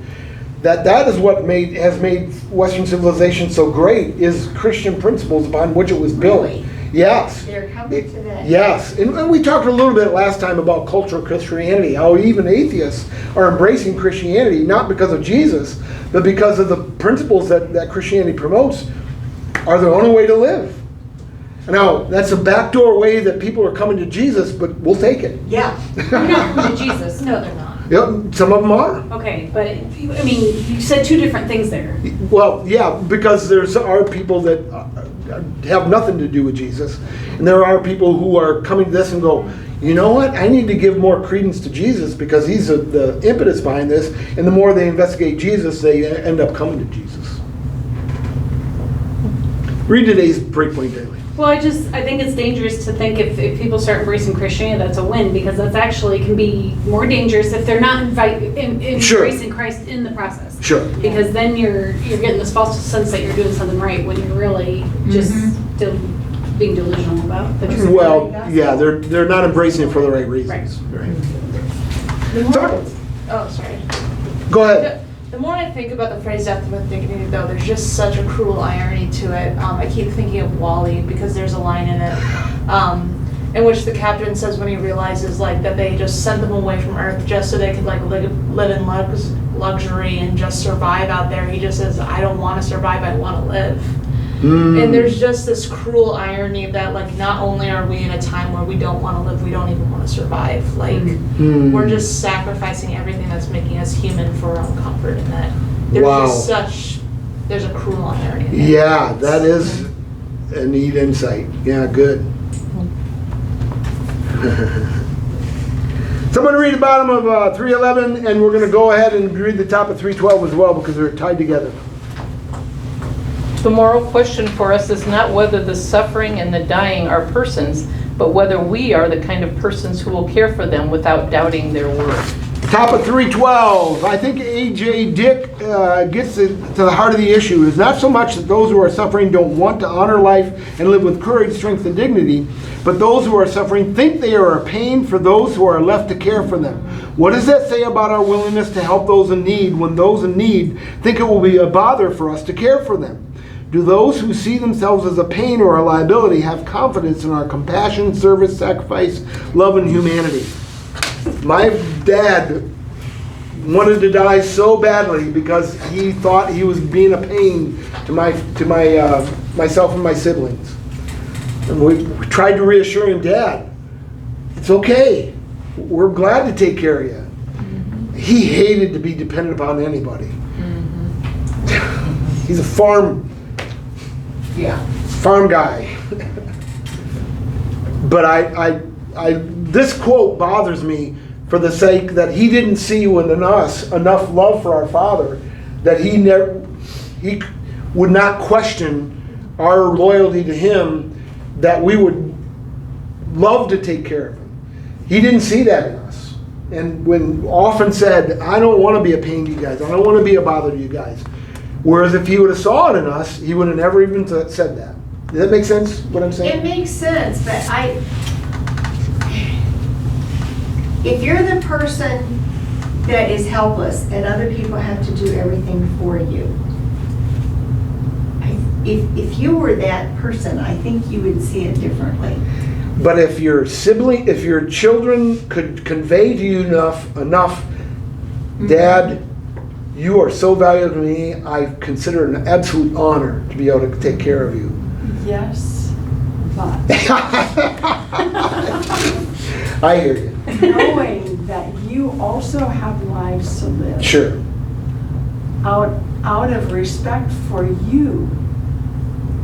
that is what has made Western civilization so great, is Christian principles upon which it was built. Really? Yes. They're coming to that. Yes. And we talked a little bit last time about cultural Christianity, how even atheists are embracing Christianity, not because of Jesus, but because of the principles that Christianity promotes are the only way to live. Now, that's a backdoor way that people are coming to Jesus, but we'll take it. Yeah. They're not coming to Jesus. No, they're not. Yep, some of them are. Okay, but, I mean, you said two different things there. Well, yeah, because there are people that have nothing to do with Jesus, and there are people who are coming to this and go, you know what, I need to give more credence to Jesus because he's the impetus behind this, and the more they investigate Jesus, they end up coming to Jesus. Read today's Breakpoint Daily. Well, I think it's dangerous to think if people start embracing Christianity, that's a win, because that's actually can be more dangerous if they're not embracing Christ in the process. Sure. Because then you're getting this false sense that you're doing something right when you're really just being delusional about the truth. Well, yeah, they're not embracing it for the right reasons. Right. Oh, sorry. Go ahead. The more I think about the phrase death with dignity, though, there's just such a cruel irony to it. I keep thinking of Wall-E because there's a line in it in which the captain says when he realizes like that they just sent them away from Earth just so they could like live in luxury and just survive out there. He just says, I don't want to survive, I want to live. And there's just this cruel irony that like not only are we in a time where we don't want to live, we don't even want to survive. Like we're just sacrificing everything that's making us human for our own comfort, and that there's just there's a cruel irony in that. Yeah, that is a neat insight. Yeah, good. Someone read the bottom of 311, and we're going to go ahead and read the top of 312 as well because they're tied together. The moral question for us is not whether the suffering and the dying are persons, but whether we are the kind of persons who will care for them without doubting their worth. Top of 312. I think A.J. Dick gets to the heart of the issue. It's not so much that those who are suffering don't want to honor life and live with courage, strength, and dignity, but those who are suffering think they are a pain for those who are left to care for them. What does that say about our willingness to help those in need when those in need think it will be a bother for us to care for them? Do those who see themselves as a pain or a liability have confidence in our compassion, service, sacrifice, love, and humanity? My dad wanted to die so badly because he thought he was being a pain to myself and my siblings. And we tried to reassure him, Dad, it's okay. We're glad to take care of you. He hated to be dependent upon anybody. He's a farm guy. But this quote bothers me for the sake that he didn't see in us enough love for our Father that he would not question our loyalty to him, that we would love to take care of him. He didn't see that in us. And when often said, I don't want to be a pain to you guys, I don't want to be a bother to you guys. Whereas if he would have saw it in us, he would have never even said that. Does that make sense, what I'm saying? It makes sense, but if you're the person that is helpless and other people have to do everything for you, if you were that person, I think you would see it differently. But if your children could convey to you enough, Dad, you are so valuable to me, I consider it an absolute honor to be able to take care of you. Yes, but I hear you. knowing that you you also have lives to live. Sure. Out of respect for you,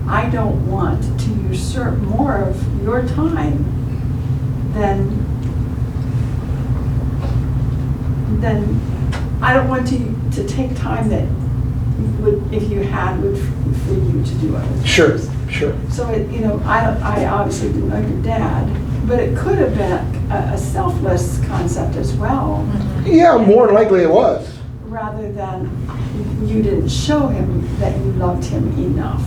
I don't want to usurp more of your time than I don't want to take time that would, if you had, would for you to do other things. Sure, sure. So it, I obviously didn't know your dad, but it could have been a selfless concept as well, Yeah, more than likely it was. rather than you didn't show him that you loved him enough.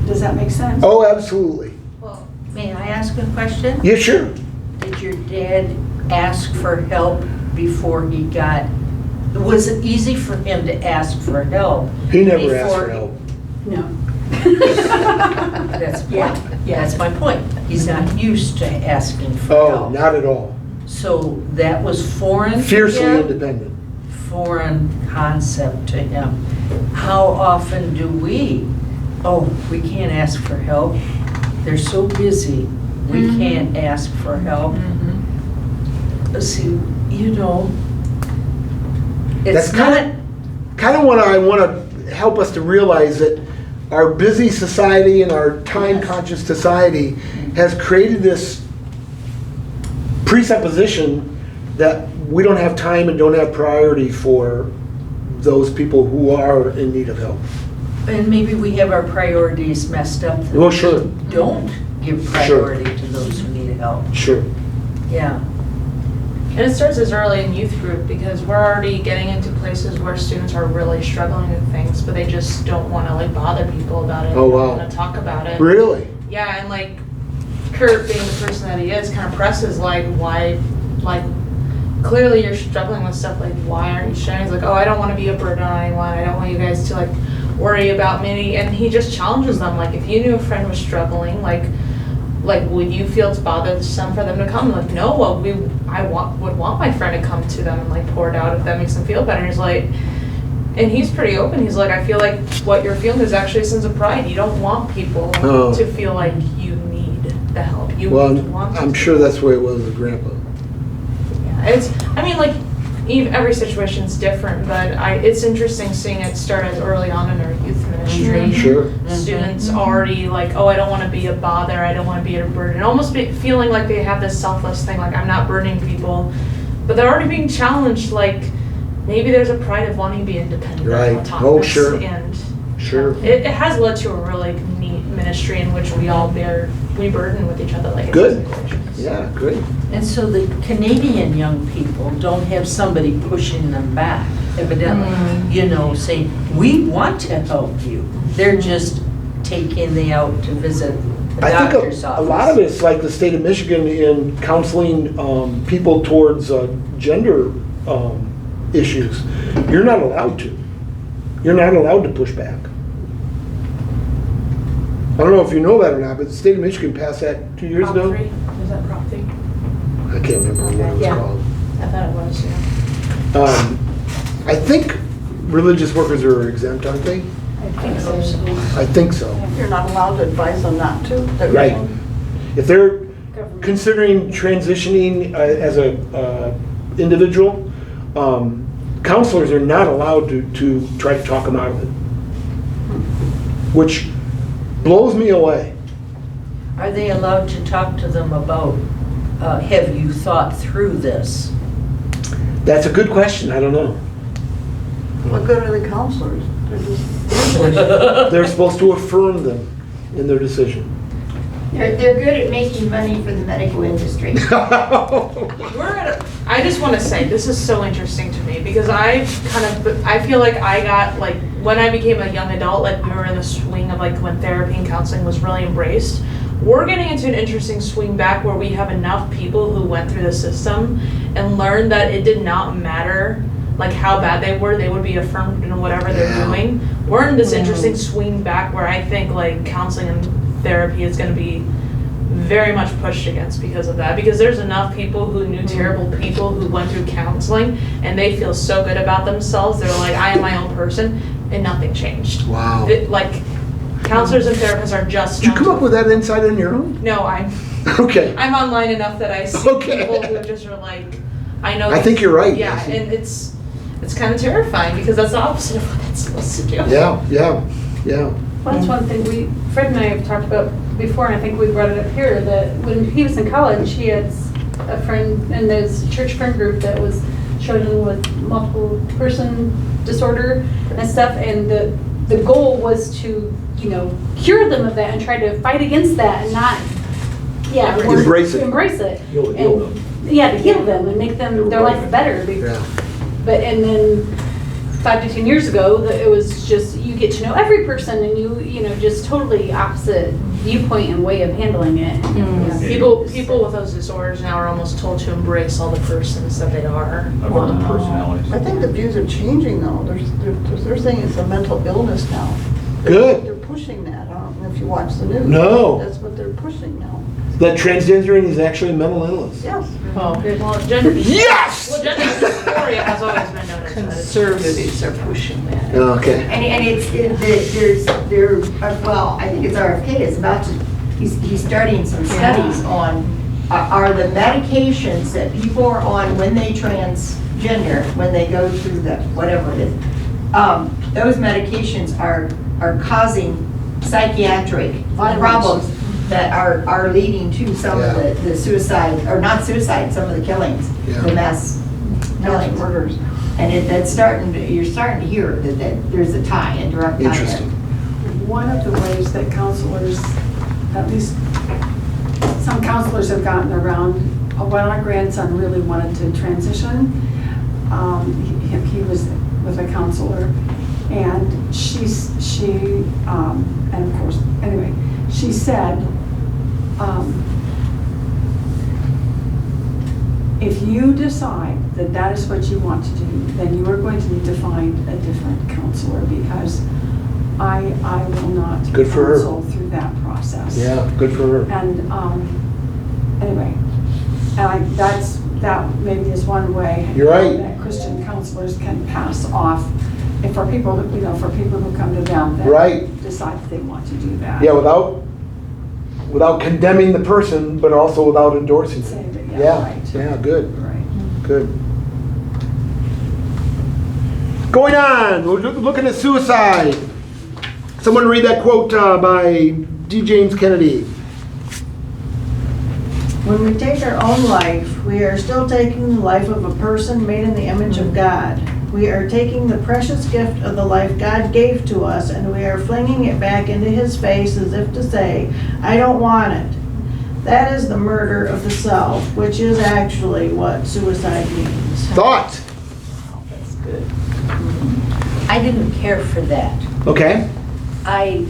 Does that make sense? Oh, absolutely. Well, may I ask a question? Yeah, sure. Did your dad ask for help before he got, was it easy for him to ask for help? He never asked for before- help. No. That's, that's my point. He's not used to asking for Oh, help. not at all. So that was foreign to Fiercely him? independent. Foreign concept to him. How often do we can't ask for help. They're so busy, we can't ask for help. See, That's it's not, kind of what I want to help us to realize, that our busy society and our time-conscious society has created this presupposition that we don't have time and don't have priority for those people who are in need of help. and maybe we have our priorities messed up. that Well, sure. we don't give priority to those who need help. Sure. Yeah. And it starts as early in youth group because we're already getting into places where students are really struggling with things, but they just don't want to bother people about it. Oh, wow. They don't want to talk about it. Really? Yeah, and Kurt being the person that he is kind of presses why, clearly you're struggling with stuff, why aren't you sharing? He's like, oh, I don't want to be a burden on anyone. I don't want you guys to worry about me. And he just challenges them. If you knew a friend was struggling, would you feel it's bothersome for them to come? No, I would want my friend to come to them and pour it out if that makes them feel better. And he's pretty open. He's like, I feel like what you're feeling is actually a sense of pride. You don't want people to feel like you need the help. You want to. I'm sure that's the way it was with Grandpa. Yeah, every situation's different, but it's interesting seeing it start as early on in our youth ministry. Sure. Students already oh, I don't want to be a bother, I don't want to be a burden. Almost feeling like they have this selfless thing, I'm not burdening people. But they're already being challenged, maybe there's a pride of wanting to be independent. Right. Autonomous, Oh, sure. And Sure. it has led to a really neat ministry in which we all we burden with each other Good. it's Yeah, great. And so the Canadian young people don't have somebody pushing them back, evidently, saying, we want to help you. They're just taking the out to visit the I doctor's think office. a lot of it's like the state of Michigan in counseling people towards gender issues. You're not allowed to. You're not allowed to push back. I don't know if you know that or not, but the state of Michigan passed that 2 years ago. Prop 3? Is that Prop 3? I can't remember what it was Yeah. called. I thought it was, yeah. I think religious workers are exempt, aren't they? I think so. You're not allowed to advise them not to. Right. If they're considering transitioning as a individual, counselors are not allowed to try to talk them out of it, which blows me away. Are they allowed to talk to them about, have you thought through this? That's a good question. I don't know. What good are the counselors? They're just They're supposed to affirm them in their decision. They're good at making money for the medical industry. I just want to say, this is so interesting to me because I feel like I got, when I became a young adult, we were in the swing of when therapy and counseling was really embraced. We're getting into an interesting swing back where we have enough people who went through the system and learned that it did not matter how bad they would be affirmed in whatever they're doing. We're in this interesting swing back where I think counseling and therapy is going to be very much pushed against because of that, because there's enough people who knew terrible people who went through counseling and they feel so good about themselves. They're I am my own person, and nothing changed. Wow. Counselors and therapists are just. Did you come up with that insight on your own? No, Okay. I'm online enough that I see Okay. people who just are like, I know. I think you're right. Yeah, and it's kind of terrifying because that's the opposite of what it's supposed to do. Yeah. Well, that's one thing Fred and I have talked about before, and I think we brought it up here, that when he was in college, he had a friend in his church friend group that was struggling with multiple person disorder and stuff, and the goal was to, cure them of that and try to fight against that and not, Embrace it. Embrace it. Heal And- them. Yeah, to heal them and make them, their life better. Yeah. But, and then 5 to 10 years ago, it was just, you get to know every person and just totally opposite viewpoint and way of handling it. Yeah. People with those disorders now are almost told to embrace all the persons that they are. About the personalities. I think the views are changing though. They're saying it's a mental illness now. Good. They're pushing that. I don't know if you watch the news. No. That's what they're pushing now. That transgendering is actually a mental illness. Yes. Well, gender. Yes! Well, gender dysphoria has always been known as that. Conservatives are pushing that. Okay. Well, I think it's RFK is about to, he's starting some studies on, are the medications that people are on when they transgender, when they go through the, whatever it is, those medications are causing psychiatric problems that are leading to some of the suicide, or not suicide, some of the killings, the mass killings. Murders. And you're starting to hear that there's a tie, a direct tie. Interesting. One of the ways that counselors, at least some counselors have gotten around, when our grandson really wanted to transition, he was with a counselor, and and of course, anyway, she said, if you decide that that is what you want to do, then you are going to need to find a different counselor, because I will not Good for her. counsel through that process. Yeah, good for her. And anyway, that maybe is one way. You're right. That Christian counselors can pass off, and for people who come to them that Right. decide that they want to do that. Yeah, without condemning the person, but also without endorsing Say it. that, Yeah, right. good, Right. good. Going on, we're looking at suicide. Someone read that quote by D. James Kennedy. When we take our own life, we are still taking the life of a person made in the image of God. We are taking the precious gift of the life God gave to us, and we are flinging it back into His face as if to say, I don't want it. That is the murder of the self, which is actually what suicide means. Thought. That's good. I didn't care for that. Okay. I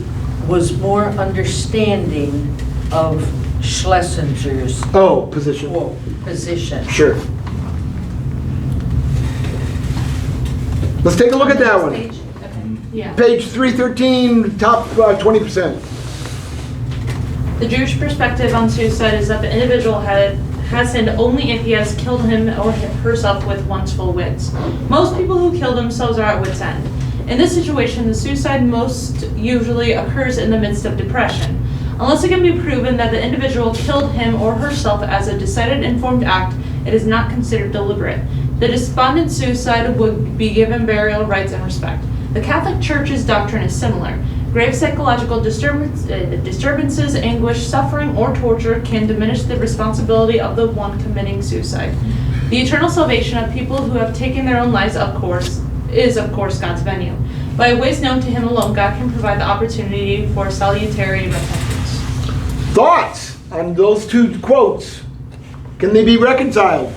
was more understanding of Schlesinger's Position. position. Sure. Let's take a look at that one. Okay. Yeah. Page 313, top 20%. The Jewish perspective on suicide is that the individual has sinned only if he has killed him or herself with one's full wits. Most people who kill themselves are at wit's end. In this situation, the suicide most usually occurs in the midst of depression. Unless it can be proven that the individual killed him or herself as a decided informed act, it is not considered deliberate. The despondent suicide would be given burial rights and respect. The Catholic Church's doctrine is similar. Grave psychological disturbances, anguish, suffering, or torture can diminish the responsibility of the one committing suicide. The eternal salvation of people who have taken their own lives, is of course God's venue. By ways known to Him alone, God can provide the opportunity for salutary repentance. Thoughts on those two quotes? Can they be reconciled?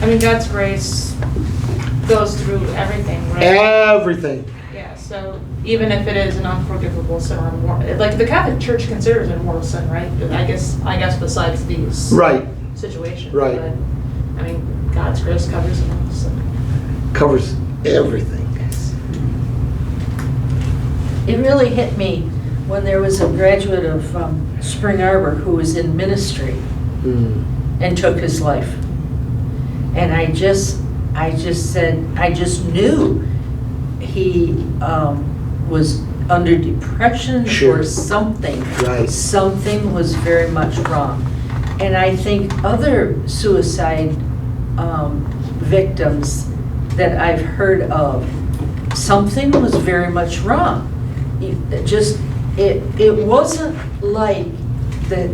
I mean, God's grace goes through everything, right? Everything. Yeah, so even if it is an unforgivable sin or like the Catholic Church considers it a mortal sin, right? I guess besides these Right. situations. Right. But, I mean, God's grace covers it all, so. Covers everything. It really hit me when there was a graduate of Spring Arbor who was in ministry and took his life. And I just said, I just knew he was under depression Sure. or something. Right. Something was very much wrong. And I think other suicide victims that I've heard of, something was very much wrong. It wasn't like the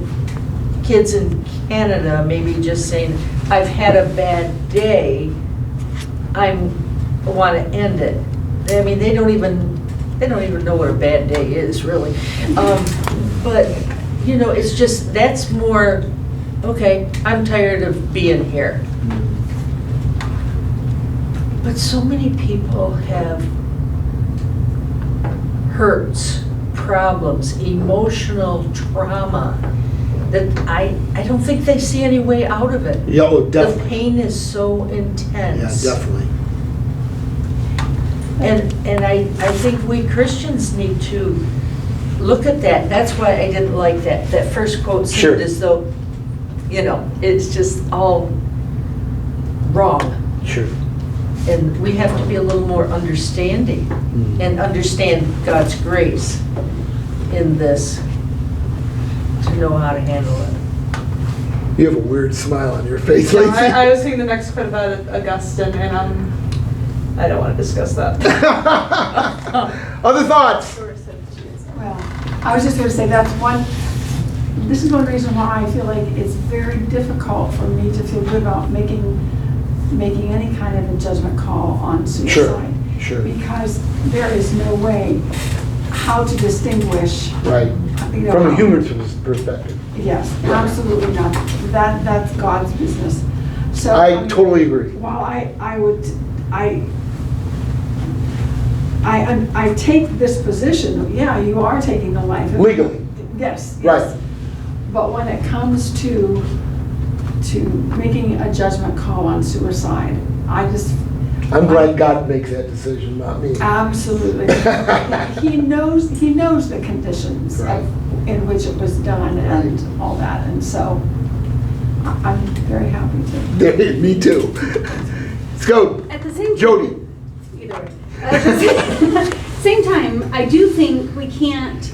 kids in Canada maybe just saying, I've had a bad day, I want to end it. I mean, they don't even know what a bad day is, really. But, you know, it's just, that's more, okay, I'm tired of being here. But so many people have hurts, problems, emotional trauma that I don't think they see any way out of it. Yeah, oh, The definitely. pain is so intense. Yeah, definitely. And I think we Christians need to look at that. That's why I didn't like that first quote seemed Sure. as though, you know, it's just all wrong. Sure. And we have to be a little more understanding and understand God's grace in this to know how to handle it. You have a weird smile on your face, No, Lacey. I was thinking the next quote about Augustine, and I don't want to discuss that. Other thoughts? Well, I was just going to say this is one reason why I feel like it's very difficult for me to feel good about making any kind of a judgment call on suicide. Sure. Because there is no way how to distinguish. Right. You know, From a human perspective. Yes, absolutely not. That's God's business. So I totally agree. While I take this position, yeah, you are taking the life. Legally. Yes. Right. But when it comes to making a judgment call on suicide, I'm glad God makes that decision, not me. absolutely. He knows the conditions Right. in which it was done and all that, and so I'm very happy to. Me too. Let's go. At the same time, Jody. either way. At the same time, I do think we can't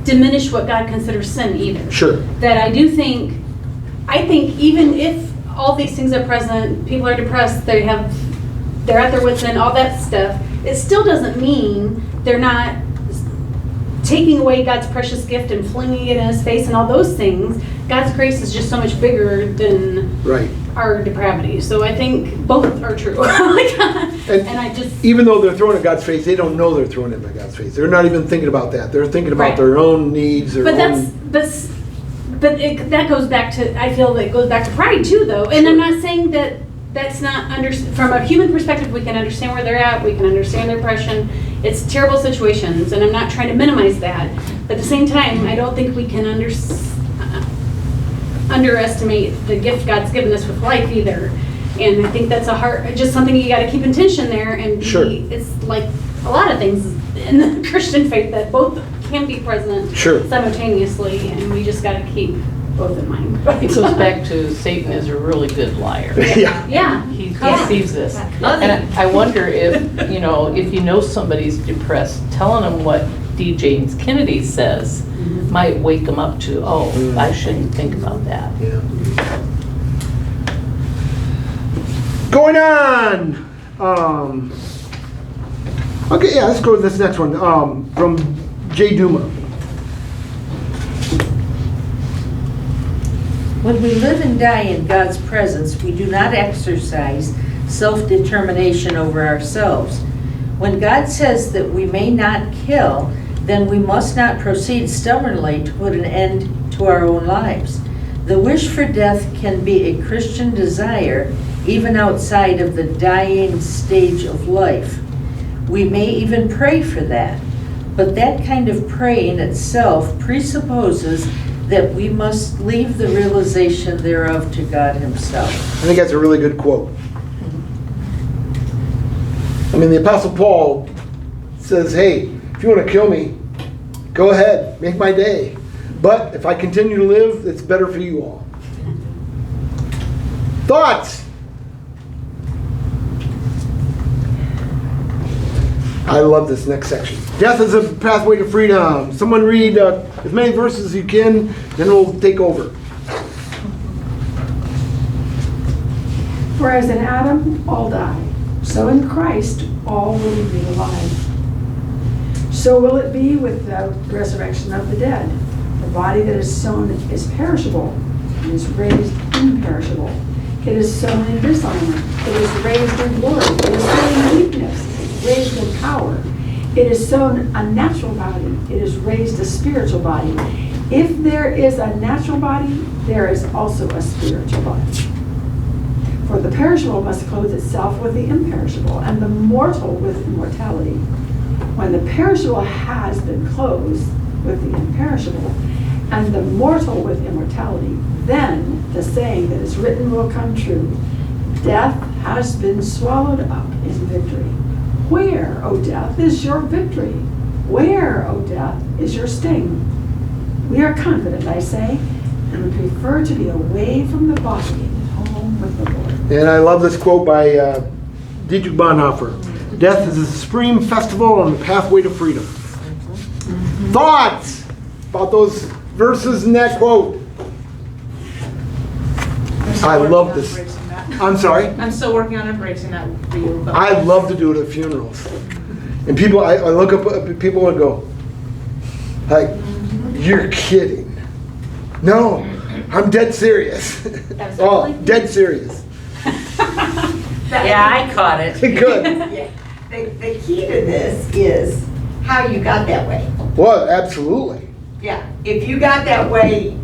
diminish what God considers sin either. Sure. That I think even if all these things are present, people are depressed, they're at their wits' end, all that stuff, it still doesn't mean they're not taking away God's precious gift and flinging it in his face and all those things. God's grace is just so much bigger than Right. our depravity. So I think both are true. And I just, Even though they're throwing it in God's face, they don't know they're throwing it in God's face. They're not even thinking about that. They're thinking about Right. their own needs, their but own. that goes back to, I feel that goes back to pride too, though. And I'm not saying that that's not from a human perspective, we can understand where they're at, we can understand their depression. It's terrible situations, and I'm not trying to minimize that. But at the same time, I don't think we can underestimate the gift God's given us with life either. And I think that's just something you got to keep in tension there. And Sure. it's like a lot of things in the Christian faith that both can be present Sure. simultaneously, and we just got to keep both in mind. It goes back to Satan is a really good liar. Yeah. Yeah. He Yeah. sees this. And I wonder if you know somebody's depressed, telling them what D. James Kennedy says might wake them up to, I shouldn't think about that. Yeah. Going on. Okay, yeah, let's go to this next one. From J. Duma. When we live and die in God's presence, we do not exercise self-determination over ourselves. When God says that we may not kill, then we must not proceed stubbornly to put an end to our own lives. The wish for death can be a Christian desire even outside of the dying stage of life. We may even pray for that, but that kind of praying itself presupposes that we must leave the realization thereof to God himself. I think that's a really good quote. I mean, the Apostle Paul says, hey, if you want to kill me, go ahead, make my day. But if I continue to live, it's better for you all. Thoughts? I love this next section. Death is a pathway to freedom. Someone read as many verses as you can, then we'll take over. For as in Adam all die, so in Christ all will be alive. So will it be with the resurrection of the dead. The body that is sown is perishable, and is raised imperishable. It is sown in dishonor, it is raised in glory. It is sown in weakness, it is raised in power. It is sown a natural body, it is raised a spiritual body. If there is a natural body, there is also a spiritual body. For the perishable must clothe itself with the imperishable, and the mortal with immortality. When the perishable has been clothed with the imperishable, and the mortal with immortality, then the saying that is written will come true. Death has been swallowed up in victory. Where, O death, is your victory? Where, O death, is your sting? We are confident, I say, and would prefer to be away from the body and home with the Lord. And I love this quote by Dietrich Bonhoeffer. Death is a supreme festival on the pathway to freedom. Thoughts about those verses in that quote? I love this. I'm sorry? I'm still working on embracing that for you. But I love to do it at funerals. And people, I look up at people and go, like, you're kidding. No, I'm dead serious. Oh, dead serious. Yeah, I caught it. Good. Yeah. The key to this is how you got that way. Well, absolutely. Yeah, if you got that way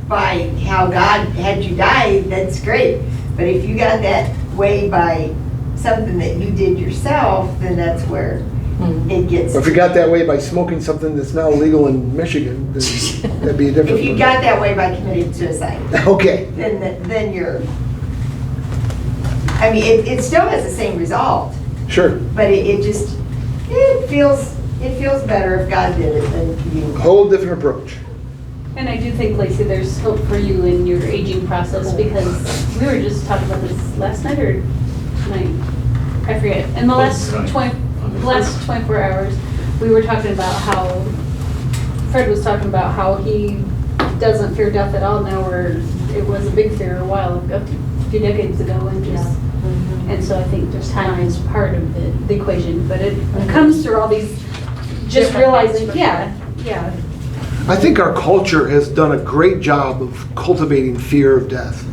by how God had you die, that's great. But if you got that way by something that you did yourself, then that's where it gets. Or if you got that way by smoking something that's now illegal in Michigan, then that'd be a different. If you got that way by committing suicide, Okay. then you're. I mean, it still has the same result, Sure. but it feels better if God did it than you. Whole different approach. And I do think, Lacey, there's hope for you in your aging process, because we were just talking about this last night or tonight, I forget. In the last 24 hours, we were talking about how, Fred was talking about how he doesn't fear death at all now, where it was a big fear a few decades ago, and just, and so I think just time is part of the equation, but it comes through all these, just realizing, yeah. I think our culture has done a great job of cultivating fear of death.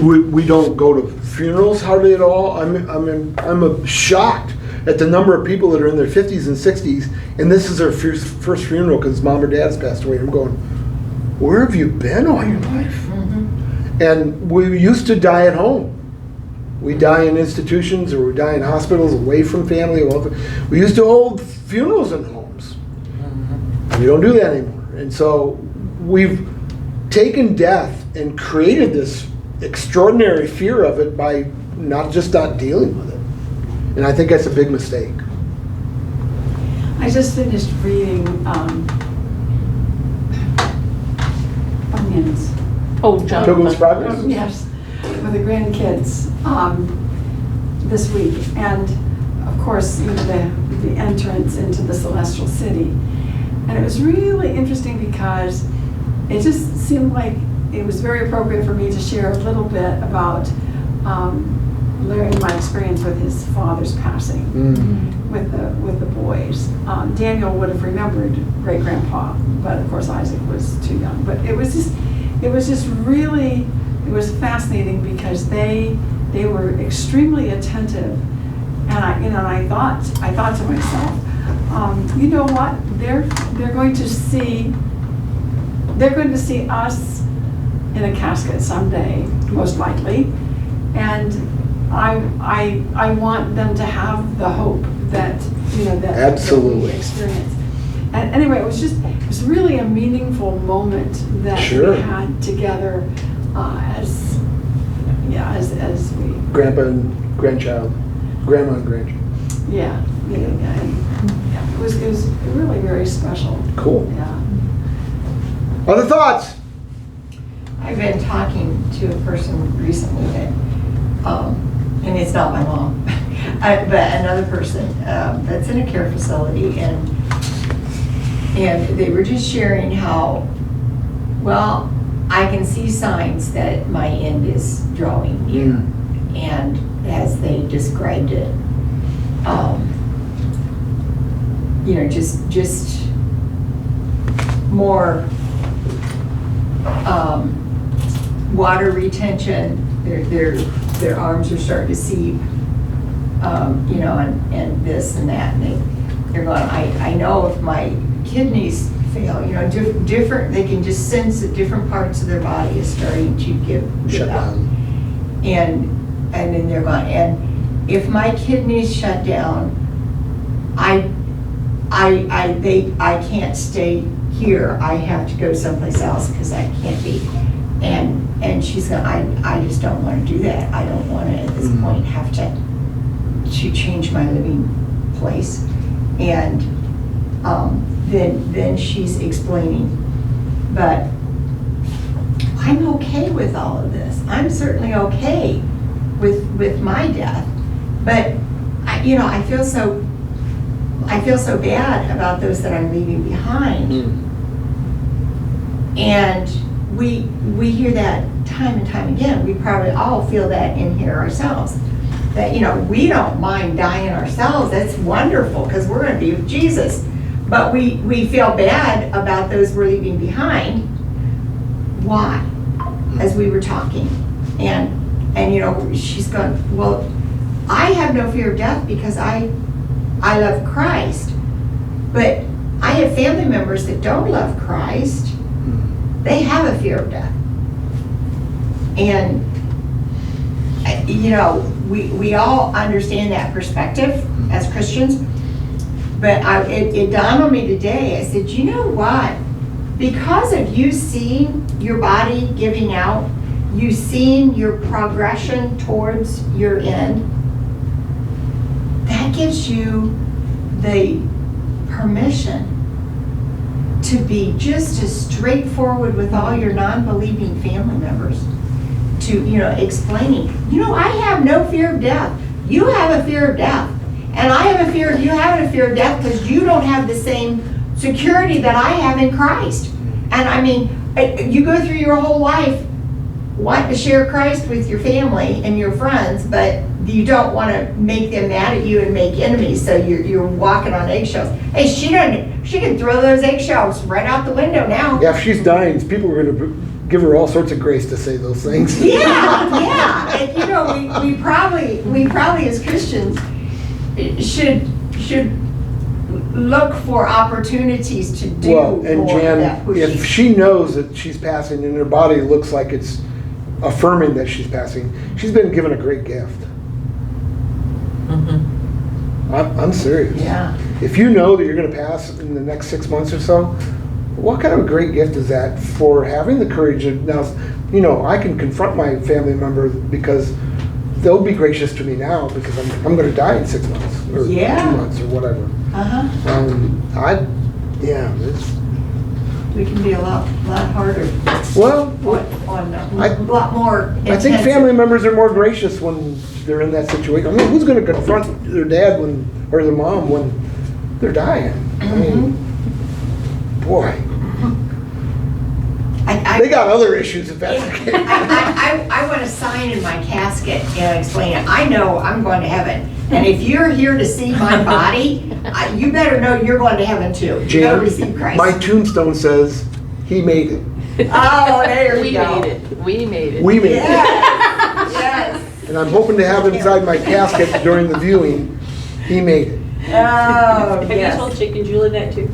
We don't go to funerals hardly at all. I'm shocked at the number of people that are in their 50s and 60s, and this is their first funeral because mom or dad's passed away. I'm going, where have you been all your life? And we used to die at home. We die in institutions, or we die in hospitals away from family. We used to hold funerals in homes. We don't do that anymore. And so we've taken death and created this extraordinary fear of it by not dealing with it. And I think that's a big mistake. I just finished reading Onions. Oh, John. Pilgrim's Progress? Yes, with the grandkids this week. And of course, the entrance into the celestial city. And it was really interesting because it just seemed like it was very appropriate for me to share a little bit about learning my experience with his father's passing with the boys. Daniel would have remembered great grandpa, but of course Isaac was too young. But it was fascinating because they were extremely attentive, and I thought to myself, you know what? They're going to see us in a casket someday, most likely, and I want them to have the hope that Absolutely. that we experience. And anyway, it was really a meaningful moment that Sure. we had together as we. Grandpa and grandchild. Grandma and grandchild. Yeah. It was really very special. Cool. Yeah. Other thoughts? I've been talking to a person recently that, and it's not my mom, But another person that's in a care facility, and they were just sharing how, well, I can see signs that my end is drawing near. And as they described it, just more water retention. Their arms are starting to seep, and this and that. And they're going, I know if my kidneys fail, different, they can just sense that different parts of their body is starting to give Shut up. down. And then they're going, and if my kidneys shut down, I can't stay here. I have to go someplace else because I can't be. And she's going, I just don't want to do that. I don't want to at this point have to change my living place. And then she's explaining, but I'm okay with all of this. I'm certainly okay with my death. But I feel so bad about those that I'm leaving behind. And we hear that time and time again. We probably all feel that in here ourselves. That we don't mind dying ourselves. That's wonderful because we're going to be with Jesus. But we feel bad about those we're leaving behind. Why? As we were talking, and she's going, well, I have no fear of death because I love Christ, but I have family members that don't love Christ. They have a fear of death, and we all understand that perspective as Christians. But it dawned on me today. I said, you know what? Because of you seeing your body giving out, you seeing your progression towards your end, that gives you the permission to be just as straightforward with all your non-believing family members, to explaining, I have no fear of death. You have a fear of death, and I have a fear. You have a fear of death because you don't have the same security that I have in Christ. And I mean, you go through your whole life wanting to share Christ with your family and your friends, but you don't want to make them mad at you and make enemies, so you're walking on eggshells. Hey, she can throw those eggshells right out the window now. Yeah, if she's dying, people are going to give her all sorts of grace to say those things. Yeah. And we probably as Christians should look for opportunities to do Well, and more of Jan, that pushing. if she knows that she's passing and her body looks like it's affirming that she's passing, she's been given a great gift. I'm serious. Yeah. If you know that you're going to pass in the next 6 months or so, what kind of a great gift is that for having the courage of, now, I can confront my family member because they'll be gracious to me now because I'm going to die in 6 months or 2 months or whatever. We can be a lot harder. Well, On a lot more I think intensive. family members are more gracious when they're in that situation. I mean, who's going to confront their dad or their mom when they're dying? I mean, boy. They got other issues if that's the case. I want a sign in my casket explaining, I know I'm going to heaven. And if you're here to see my body, you better know you're going to heaven too. You go receive Christ. My tombstone says, he made it. Oh, there you go. We made it. We made it. Yes. And I'm hoping to have inside my casket during the viewing, he made it. Oh, Have you told Chick and Julie that too?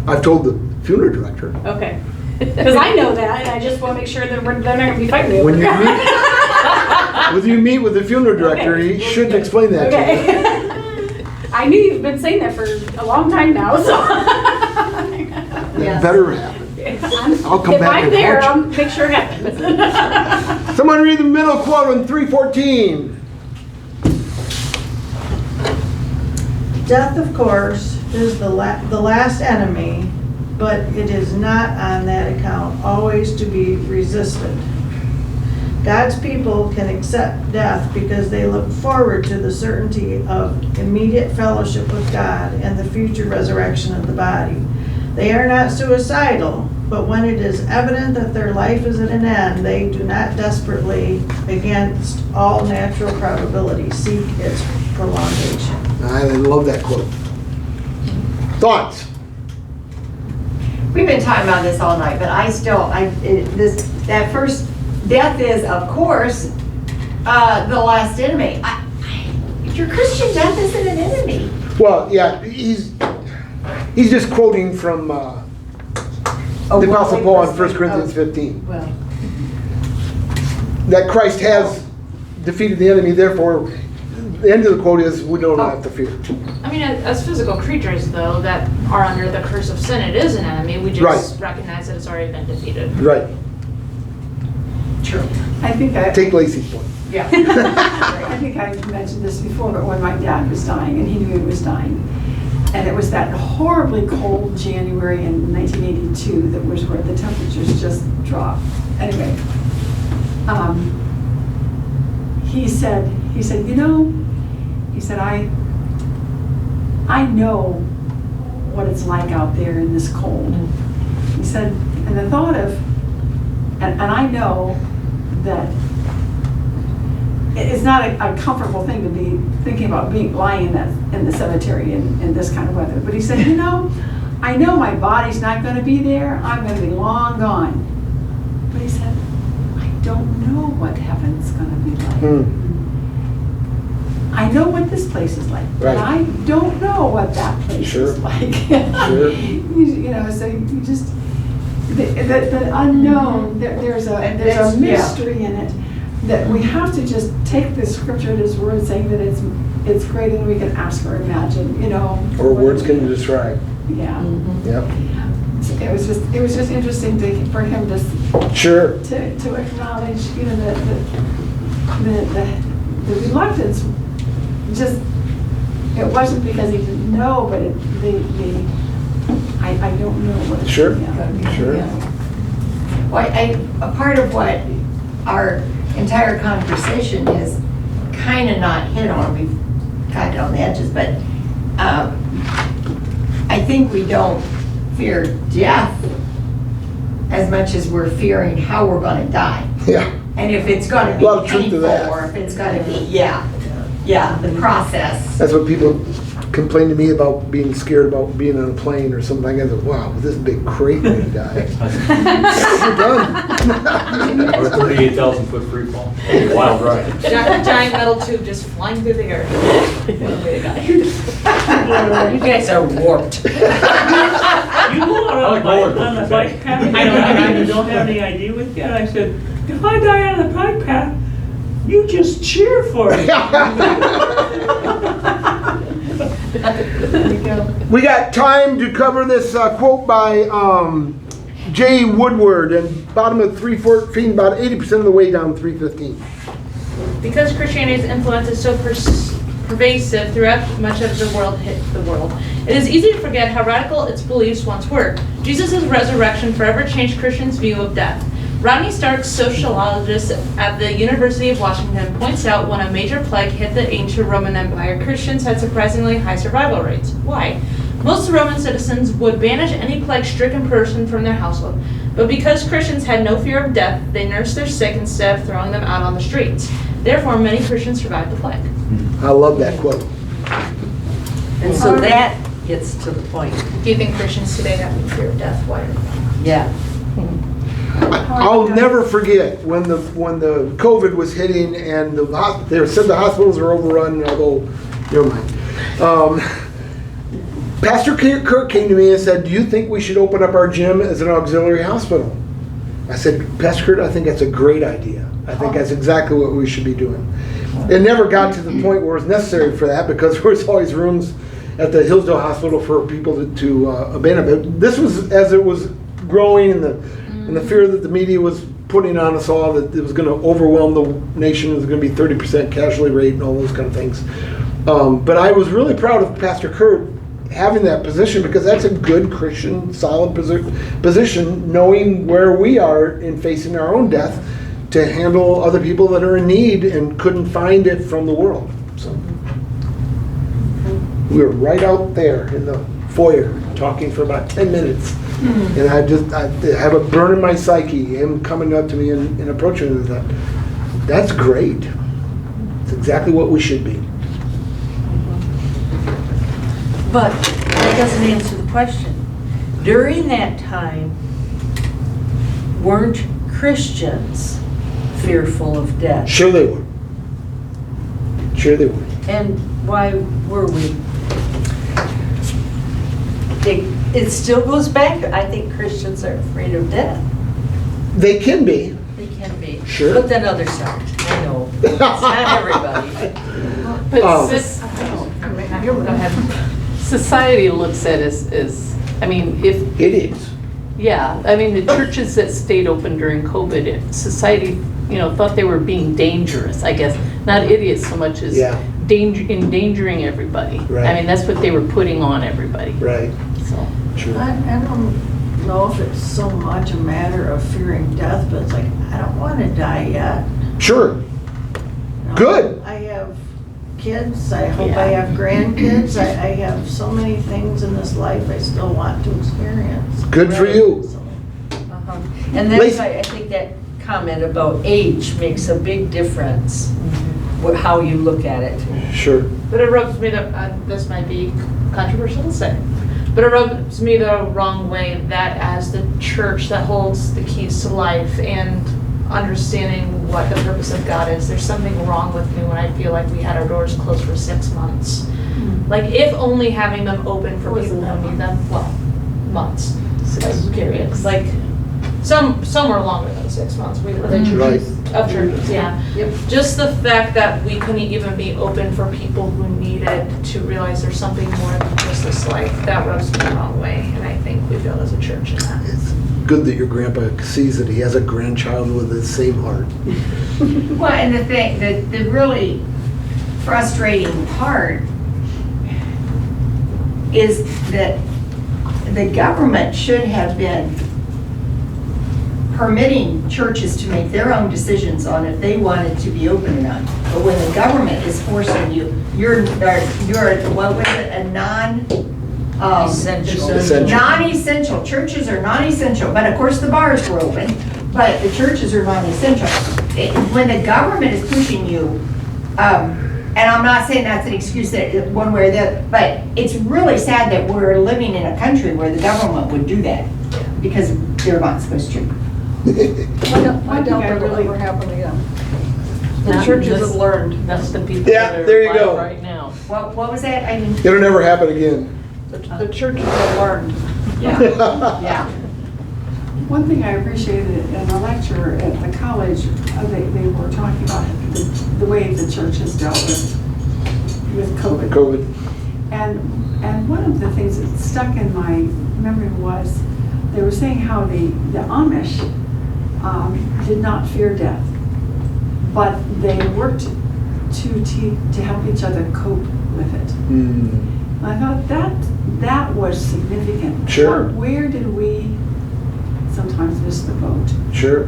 I've told the funeral director. Okay. Because I know that, and I just want to make sure that they're not going to be fighting me over When it. you meet with the funeral director, he should explain that to you. Okay. I knew you've been saying that for a long time now, so. That better happen. I'll come If back I'm and there, haunt I'll make sure it happens. you. Someone read the middle quote on 314. Death, of course, is the last enemy, but it is not on that account always to be resisted. God's people can accept death because they look forward to the certainty of immediate fellowship with God and the future resurrection of the body. They are not suicidal, but when it is evident that their life is at an end, they do not desperately, against all natural probability, seek its prolongation. I love that quote. Thoughts? We've been talking about this all night, but that first death is, of course, the last enemy. If you're Christian, death isn't an enemy. Well, yeah, he's just quoting from the Apostle Paul in 1 Corinthians 15. Well, That Christ has defeated the enemy, therefore, the end of the quote is, we don't have to fear. I mean, as physical creatures, though, that are under the curse of sin, it is an enemy. We just recognize that it's already been defeated. Right. true. I think Take Lacey's point. Yeah. I think I mentioned this before, but when my dad was dying, and he knew he was dying, and it was that horribly cold January in 1982 that was where the temperatures just dropped. Anyway, he said, you know, he said, I know what it's like out there in this cold. He said, and the thought of, and I know that it's not a comfortable thing to be thinking about lying in the cemetery in this kind of weather. But he said, you know, I know my body's not going to be there. I'm going to be long gone. But he said, I don't know what heaven's going to be like. I know what this place is like, but I don't know what that place is like. Sure. You know, so you just the unknown. There's a mystery in it that we have to just take the scripture at His word, saying that it's greater than we can ask or imagine. You know, or words can describe. Yeah. Yep. It was just interesting for him to to acknowledge, you know, the reluctance. Just, it wasn't because he didn't know, but I don't know what. Sure. Yeah. Well, a part of what our entire conversation is kind of not hit on, we've kind of on the edges, but I think we don't fear death as much as we're fearing how we're going to die. Yeah. And if it's going to be painful, or if it's going to be, the process. That's what people complain to me about, being scared about being on a plane or something. I go, wow, this big crate when you die. We're done. Or a 38,000-foot free fall. Wild ride. Giant metal tube just flying through the air. You guys are warped. You go on the bike path, I don't have any idea with you. And I said, if I die on the bike path, you just cheer for me. We got time to cover this quote by J. Woodward, and bottom of 314, about 80% of the way down 315. Because Christianity's influence is so pervasive throughout much of the world, it is easy to forget how radical its beliefs once were. Jesus' resurrection forever changed Christians' view of death. Rodney Stark, sociologist at the University of Washington, points out when a major plague hit the ancient Roman Empire, Christians had surprisingly high survival rates. Why? Most Roman citizens would banish any plague-stricken person from their household, but because Christians had no fear of death, they nursed their sick instead of throwing them out on the streets. Therefore, many Christians survived the plague. I love that quote. And so that gets to the point. Do you think Christians today have a fear of death? Why? Yeah. I'll never forget when the COVID was hitting, and they said the hospitals are overrun, although, never mind. Pastor Kirk came to me and said, do you think we should open up our gym as an auxiliary hospital? I said, Pastor Kurt, I think that's a great idea. I think that's exactly what we should be doing. It never got to the point where it was necessary for that, because there was always rooms at the Hillsdale Hospital for people to abandon. But this was as it was growing, and the fear that the media was putting on us all, that it was going to overwhelm the nation, it was going to be 30% casualty rate and all those kind of things. But I was really proud of Pastor Kurt having that position, because that's a good Christian, solid position, knowing where we are in facing our own death, to handle other people that are in need and couldn't find it from the world. So we were right out there in the foyer talking for about 10 minutes. And I have a burn in my psyche, him coming up to me and approaching me. That's great. It's exactly what we should be. But that doesn't answer the question. During that time, weren't Christians fearful of death? Sure they were. Sure they were. And why were we? It still goes back, I think Christians are afraid of death. They can be. They can be. Sure. But then others aren't, I know. It's not everybody. But Go ahead. society looks at us as, I mean, if, It is. yeah, I mean, the churches that stayed open during COVID, society, thought they were being dangerous, I guess. Not idiots so much as Yeah. endangering everybody. Right. I mean, that's what they were putting on everybody, Right. so. Sure. I don't know if it's so much a matter of fearing death, but it's like, I don't want to die yet. Sure. You know, Good. I have kids, I hope I have grandkids, I have so many things in this life I still want to experience. Good for you. So, Uh-huh. And that's Lacey- why I think that comment about age makes a big difference, how you look at it. Sure. But it rubs me this might be controversial to say, but it rubs me the wrong way that as the church that holds the keys to life and understanding what the purpose of God is, there's something wrong with me when I feel like we had our doors closed for 6 months. Like, if only having them open for people who need them, well, months, periods, like, some were longer than 6 months. We were Right. of churches, yeah. Just the fact that we couldn't even be open for people who needed to realize there's something more than just this life, that rubs me the wrong way, and I think we failed as a church in that. It's good that your grandpa sees that he has a grandchild with the same heart. Well, and the thing, the really frustrating part is that the government should have been permitting churches to make their own decisions on if they wanted to be open or not. But when the government is forcing you, you're what was it, a Essential. Essential. non-essential. Churches are non-essential, but of course the bars were open, but the churches are non-essential. When the government is pushing you, and I'm not saying that's an excuse that one way or the other, but it's really sad that we're living in a country where the government would do that because they're not supposed to. I doubt that will ever happen again. The churches have learned. That's the people Yeah, that are there you alive go. right now. What was that? I mean, It'll never happen again. The churches have learned. yeah, yeah. One thing I appreciated in a lecture at the college, they were talking about the way the church has dealt with COVID. COVID. And one of the things that stuck in my memory was they were saying how the Amish did not fear death, but they worked to help each other cope with it. I thought that was significant. Sure. Where did we sometimes miss the boat Sure.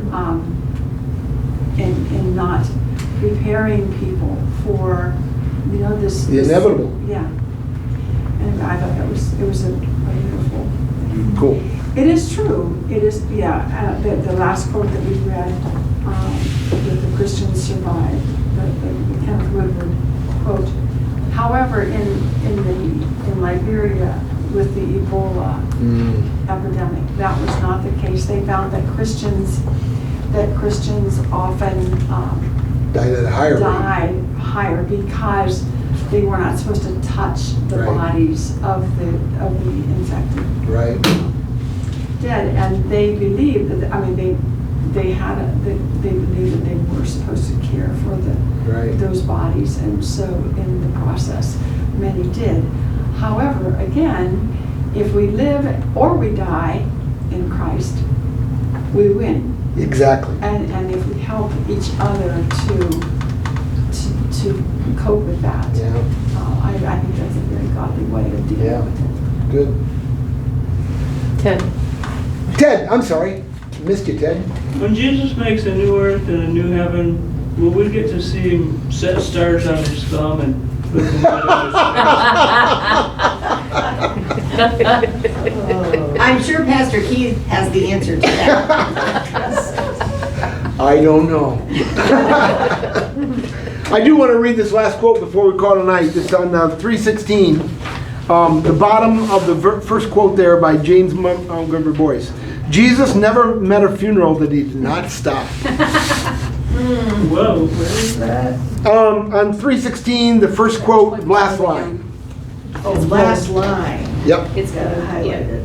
in not preparing people for this The inevitable. Yeah. And I thought it was a beautiful thing. Cool. It is true. It is, yeah. The last quote that we read, that the Christians survived, the Kenneth Woodward quote. However, in Liberia with the Ebola epidemic, that was not the case. They found that Christians often Died at a higher rate. died higher because they were not supposed to touch the Right. bodies of the infected Right. dead, and they believed that they believed that they were supposed to care for Right. those bodies, and so in the process, many did. However, again, if we live or we die in Christ, we win, Exactly. and if we help each other to cope with that, Yeah. I think that's a very godly way of dealing Yeah. with it. Good. Ted, Ted, I'm sorry. Missed you, Ted. When Jesus makes a new earth and a new heaven, will we get to see him set stars on his thumb and put them on his I'm sure Pastor Keith has the answer to that. I don't know. I do want to read this last quote before we call tonight. It's on 3:16. The bottom of the first quote there by James Montgomery Boyce. Jesus never met a funeral that he did not stop. Whoa, where is that? On 3:16, the first quote, last line. Oh, last line. Yep. It's got Gotta a, highlight yeah. it.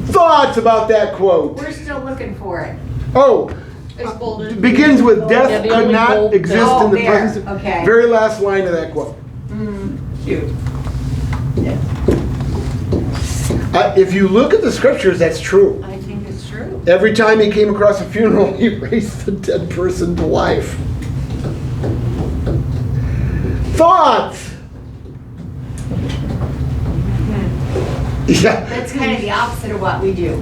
Thoughts about that quote? We're still looking for it. Oh, It's bolder. begins with Yeah, death the could only not bold exist thing. in the Oh, there, presence of. okay. Very last line of that quote. Cute. If you look at the scriptures, that's true. I think it's true. Every time he came across a funeral, he raised the dead person to life. Thoughts? Yeah. That's kind of the opposite of what we do.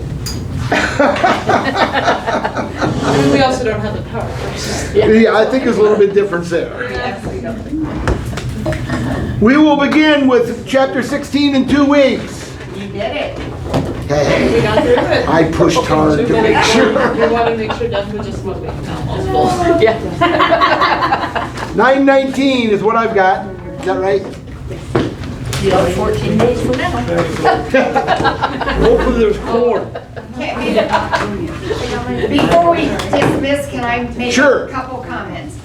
And we also don't have the power. Yeah, I think there's a little bit difference there. We will begin with chapter 16 in 2 weeks. You did it. We Hey, got through it. I pushed hard to make sure. We want to make sure done with just 1 week. Yeah. 9:19 is what I've got. Is that right? 14 days from now. Hopefully there's corn. Before we dismiss, can I make Sure. a couple comments?